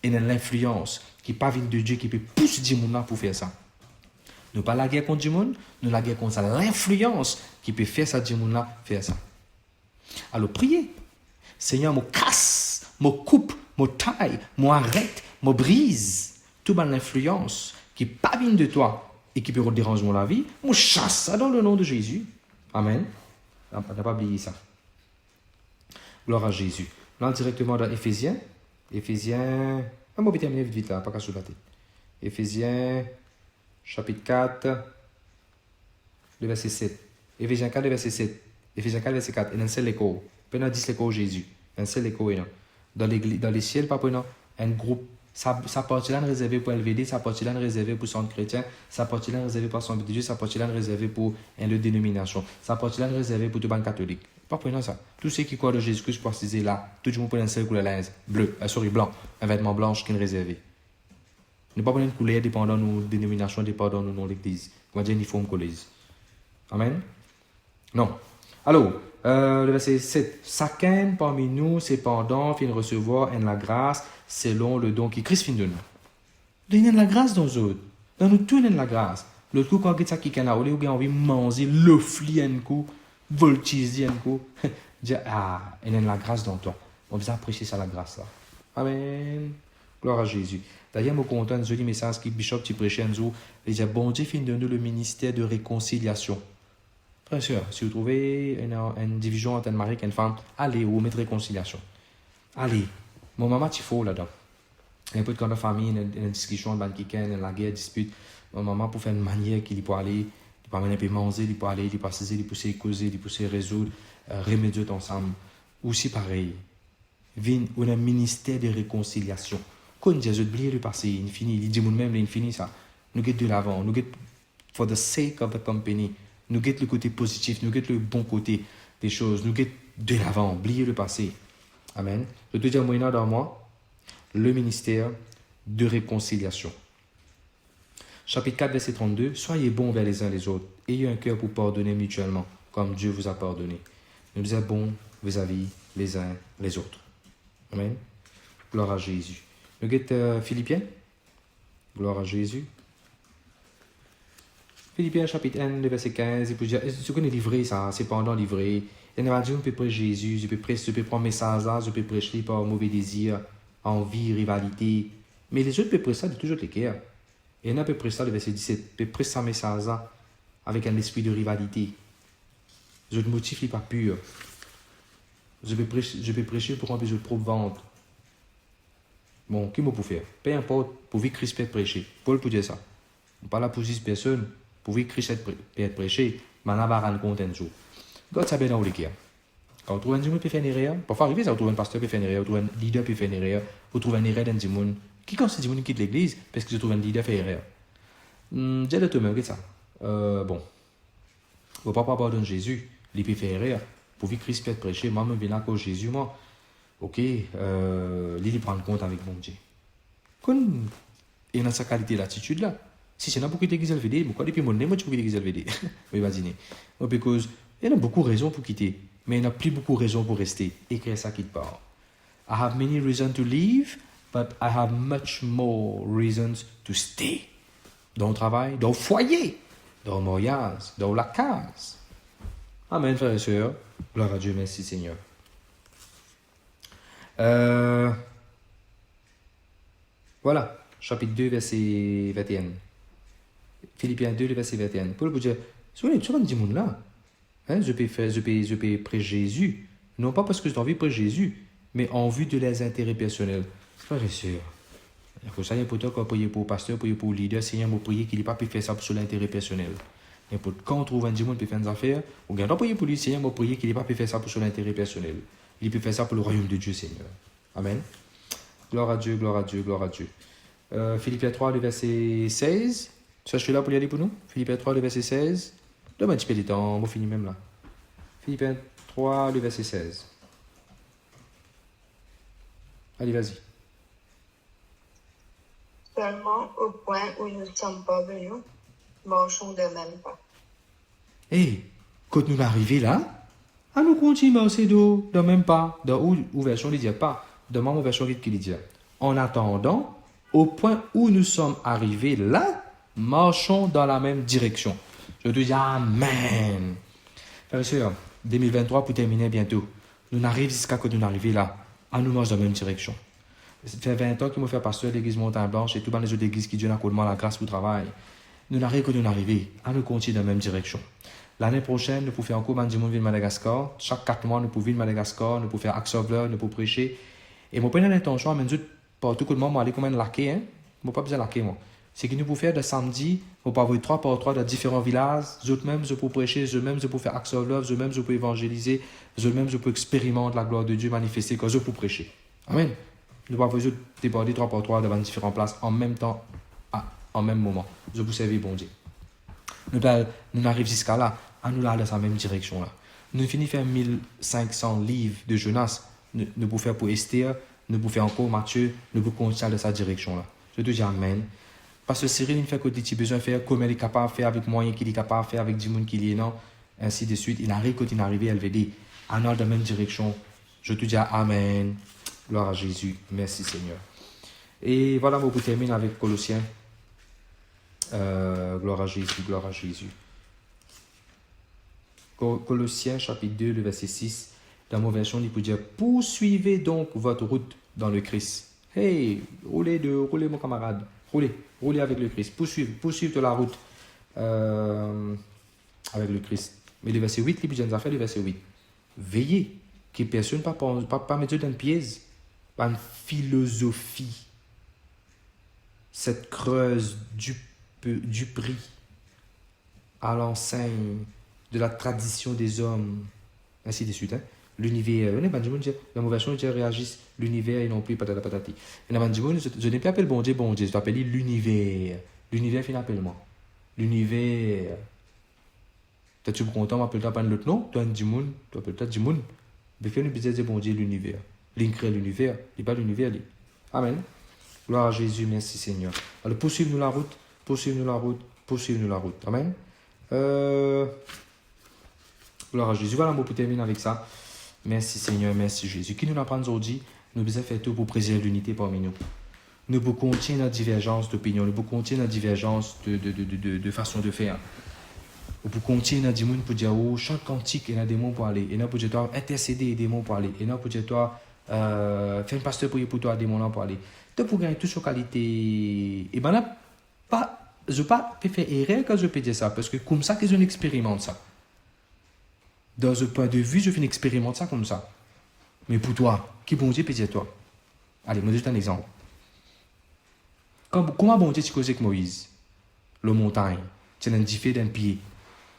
Il y a l'influence qui n'est pas venue de Dieu, qui peut pousser Djimounan pour faire ça. Nous pas la guerre contre Djimoun, nous la guerre contre ça. L'influence qui peut faire ça, Djimounan, faire ça. Alors priez. Seigneur, me casse, me coupe, me taille, m'arrête, me brise. Toute l'influence qui n'est pas venue de toi et qui peut déranger la vie, me chasse ça dans le nom de Jésus. Amen. On n'a pas oublié ça. Gloire à Jésus. Là, directement dans Éphésiens. Éphésiens. On va terminer vite là, pas qu'à sous la tête. Éphésiens, chapitre 4, le verset 7. Éphésiens 4, le verset 7. Éphésiens 4, verset 4. Et dans seul écho. Pendant 10 l'écho Jésus. Dans seul écho. Dans les ciels, pas pendant un groupe. Sa partie là réservée pour LVD, sa partie là réservée pour son chrétien, sa partie là réservée pour son Dieu, sa partie là réservée pour une dénomination, sa partie là réservée pour tout le monde catholique. Pas prenant ça. Tous ceux qui croient de Jésus-Christ pour préciser là, tout le monde prend un seul couleur linge, bleu, blanc, un vêtement blanc qui est réservé. Ne pas prendre une couleur dépendant de nos dénominations, dépendant de nos l'église. On va dire uniforme collège. Amen. Non. Alors, le verset 7. Chacun parmi nous, cependant, fit recevoir en la grâce selon le don qui Christ fit de nous. Donnez la grâce dans nous autres. Dans nous tous, la grâce. Le coup, quand on qui a envie de manger, le fli un coup, voltiger un coup, dire, ah, il y a la grâce dans toi. On va apprécier ça, la grâce là. Amen. Gloire à Jésus. D'ailleurs, je suis content de ce message qui Bishop qui prêchait un jour. Il dit, bon Dieu fit de nous le ministère de réconciliation. Frère et sœur, si vous trouvez une division entre un mari et une femme, allez, vous mettez réconciliation. Allez. Mon maman, il faut là-dedans. Un peu de quand la famille, une discussion, dans la guerre, dispute. Mon maman, pour faire une manière qu'il peut aller, il peut amener un peu manger, il peut aller, il peut saisir, il peut causer, il peut résoudre, remédier ensemble. Aussi pareil. On a un ministère de réconciliation. Quand on dit, je oublié le passé, il finit, il dit même, il finit ça. Nous guettons de l'avant, nous guettons, for the sake of the company, nous guettons le côté positif, nous guettons le bon côté des choses, nous guettons de l'avant, oubliez le passé. Amen. Je te dis à moyen dans moi, le ministère de réconciliation. Chapitre 4, verset 32. Soyez bons vers les uns les autres. Ayez un cœur pour pardonner mutuellement, comme Dieu vous a pardonné. Nous êtes bons vis-à-vis les uns les autres. Amen. Gloire à Jésus. Nous guettons Philippiens. Gloire à Jésus. Philippiens chapitre 1, verset 15. Il peut dire, ce qu'on est livré, ça, c'est pendant livré. Il y a dit, on peut prêcher Jésus, je peux prendre mes message là, je peux prêcher par mauvais désir, envie, rivalité. Mais les autres peuvent prêcher ça de toujours les cœurs. Et il y en a peut prêcher ça, le verset 17, peut prêcher ça message là, avec un esprit de rivalité. Je ne motive pas pur. Je peux prêcher pour remplir de propre ventre. Bon, qui m'a pour faire? Peu importe, pour vivre Christ peut être prêché. Paul peut dire ça. On parle là pour 6 personnes, pour vivre Christ peut être prêché, mais on va rendre compte un jour. God s'appelle dans les cas. Quand vous trouvez un dimanche qui fait une erreur, parfois arriver ça, vous trouvez un pasteur qui fait une erreur, vous trouvez un leader qui fait une erreur, vous trouvez une erreur d'un dimanche. Qui quand ce dimanche quitte l'église parce que vous trouvez un leader qui fait une erreur? J'ai le tout même, ça. Bon. Vous ne pouvez pas pardonner Jésus, il peut faire erreur. Pour vivre Christ peut être prêché, moi-même, je viens à cause de Jésus, moi. Ok, il prend compte avec mon Dieu. Quand il a sa qualité d'attitude là, si c'est n'importe qui l'église LVD, pourquoi depuis mon nez, moi, tu peux quitter l'église LVD? Oui, vas-y. Parce qu'il y a beaucoup de raisons pour quitter, mais il n'y a plus beaucoup de raisons pour rester. Écrire ça quitte part. I have many reasons to leave, but I have much more reasons to stay. Dans le travail, dans le foyer, dans le mariage, dans la case. Amen, frères et sœurs. Gloire à Dieu, merci Seigneur. Voilà, chapitre 2, verset 21. Philippiens 2, verset 21. Paul peut dire, tu vois, ce monde là, hein, je peux prêcher Jésus, non pas parce que j'ai envie de prêcher Jésus, mais en vue de leurs intérêts personnels. Frère et sœurs, il faut ça, il y a pour toi qu'on prie pour le pasteur, prier pour le leader, Seigneur, vous prier qu'il n'ait pas pu faire ça pour son intérêt personnel. Et quand on trouve un dimanche qui peut faire des affaires, on ne pas prier pour lui, Seigneur, vous prier qu'il n'ait pas pu faire ça pour son intérêt personnel. Il peut faire ça pour le royaume de Dieu, Seigneur. Amen. Gloire à Dieu, gloire à Dieu, gloire à Dieu. Philippiens 3, le verset 16. Ça, je suis là pour y aller pour nous. Philippiens 3, le verset 16. Donne-moi un petit peu de temps, on finit même là. Philippiens 3, le verset 16. Allez, vas-y. Seulement au point où nous ne sommes pas venus, marchons de même pas. Et quand nous arrivons là, nous continuons à marcher de même pas. Dans où version il dit pas. Dans ma version qui dit. En attendant, au point où nous sommes arrivés là, marchons dans la même direction. Je te dis Amen. Frères et sœurs, 2023 pour terminer bientôt. Nous arrivons jusqu'à quand nous arrivons là. Nous marchons dans la même direction. Ça fait 20 ans que je fais pasteur de l'église Montagne-Blanche et tout dans les autres églises qui Dieu n'a qu'au la grâce pour le travail. Nous n'arrivons que nous arrivons. Nous continuons dans la même direction. L'année prochaine, nous pouvons faire encore du monde de Madagascar. Chaque 4 mois, nous pouvons venir de Madagascar, nous pouvons faire Axe of Love, nous pouvons prêcher. Et mon prenez l'intention, mais nous, partout que le monde, aller comme un laquais, hein. Je ne pas besoin de laquais, moi. C'est que nous pouvons faire de samedi, nous pouvons avoir 3 par 3 dans différents villages. Eux-mêmes, je peux prêcher, eux-mêmes, je peux faire Axe of Love, eux-mêmes, je peux évangéliser, eux-mêmes, je peux expérimenter la gloire de Dieu manifester quand je peux prêcher. Amen. Nous pouvons avoir déborder 3 par 3 devant différentes places en même temps, en même moment. Je vous servis, bon Dieu. Nous arrivons jusqu'à là, nous allons dans la même direction là. Nous finissons faire 1500 livres de Jonas, nous pouvons faire pour Esther, nous pouvons faire encore Matthieu, nous pouvons continuer dans cette direction là. Je te dis Amen. Parce que Cyril, il fait que tu as besoin de faire comme elle est capable de faire, avec moyens qu'il est capable de faire, avec du monde qu'il est non, ainsi de suite. Il arrive quand il est arrivé, elle veut dire, nous allons dans la même direction. Je te dis Amen. Gloire à Jésus. Merci Seigneur. Et voilà, on termine avec Colossiens. Gloire à Jésus, gloire à Jésus. Colossiens chapitre 2, le verset 6. Dans ma version, il peut dire poursuivez donc votre route dans le Christ. Hey, roulez mon camarade. Roulez avec le Christ. Poursuivez la route avec le Christ. Mais le verset 8, il peut dire le verset 8. Veillez que personne ne pas mettre dans le piège. Pas une philosophie, cette creuse du prix à l'enseigne de la tradition des hommes, ainsi de suite. Hein? L'univers, la mauvaise chose, réagissent l'univers et non plus patata patati. Et je n'ai pas appelé bon Dieu, je t'appelle l'univers. L'univers finit appelle-moi. L'univers. T'es-tu content, m'appelle pas l'autre nom? Toi, tu appelles toi du monde. Mais fais une bêtise de bon Dieu, l'univers. L'incrée l'univers, il n'est pas l'univers. Amen. Gloire à Jésus, merci Seigneur. Alors poursuivez-nous la route, poursuivez-nous la route. Amen. Gloire à Jésus. Voilà, on peut terminer avec ça. Merci Seigneur, merci Jésus. Qui nous apprend aujourd'hui, nous devons faire tout pour préserver l'unité parmi nous. Nous pouvons continuer notre divergence d'opinion, nous pouvons continuer notre divergence de façon de faire. Nous pouvons continuer notre monde pour dire, oh, chante cantique, et nous des mots pour aller. Et nous pour dire, toi, intercéder et des mots pour aller. Et nous pour dire, toi, fais un pasteur pour toi, des mots pour aller. Donc, pour gagner toute sa qualité. Et ben là, je ne peux pas faire erreur quand je peux dire ça, parce que comme ça que je expérimente ça. Dans un point de vue, je fais une expérimente ça comme ça. Mais pour toi, qui bon Dieu peut dire toi? Allez, moi, je donne un exemple. Comment bon Dieu tu causes avec Moïse? La montagne, tu as un diffé d'un pied.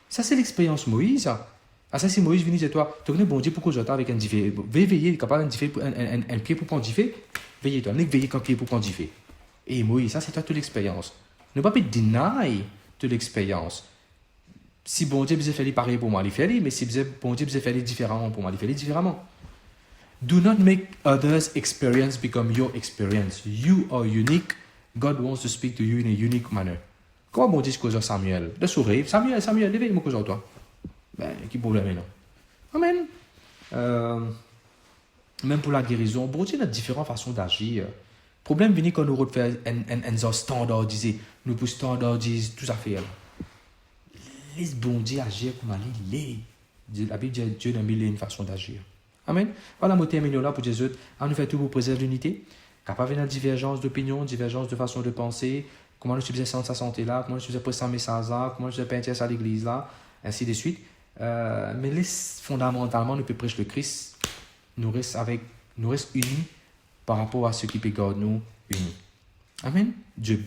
Ça, c'est l'expérience Moïse, ça. Ah, ça, c'est Moïse venu dire toi, tu connais bon Dieu pourquoi j'attends avec un diffé? Veillez, capable un pied pour prendre diffé. Veillez, toi, veillez qu'un pied pour prendre diffé. Et Moïse, ça, c'est toi toute l'expérience. Ne pas deny toute l'expérience. Si bon Dieu vous a fait pareil pour moi, il fait, mais si bon Dieu vous a fait différemment pour moi, il fait différemment. Do not make others' experience become your experience. You are unique. God wants to speak to you in a unique manner. Comment bon Dieu se cause Samuel? De sourire. Samuel, éveille-moi cause toi. Ben, qui problème non? Amen. Même pour la guérison, bon Dieu a différentes façons d'agir. Le problème vient quand nous refaisons un standardisé. Nous pouvons standardiser tout ça fait. Laisse bon Dieu agir comme il est. La Bible dit Dieu n'a mis une façon d'agir. Amen. Voilà, je termine là pour Jésus. On nous fait tout pour préserver l'unité. Capable de divergence d'opinion, divergence de façon de penser. Comment nous faisons sentir sa santé là, comment nous faisons prêcher un message là, comment nous faisons peinture à l'église là, ainsi de suite. Mais fondamentalement, nous pouvons prêcher le Christ. Nous restons unis par rapport à ce qui peut garder nous unis. Amen. Dieu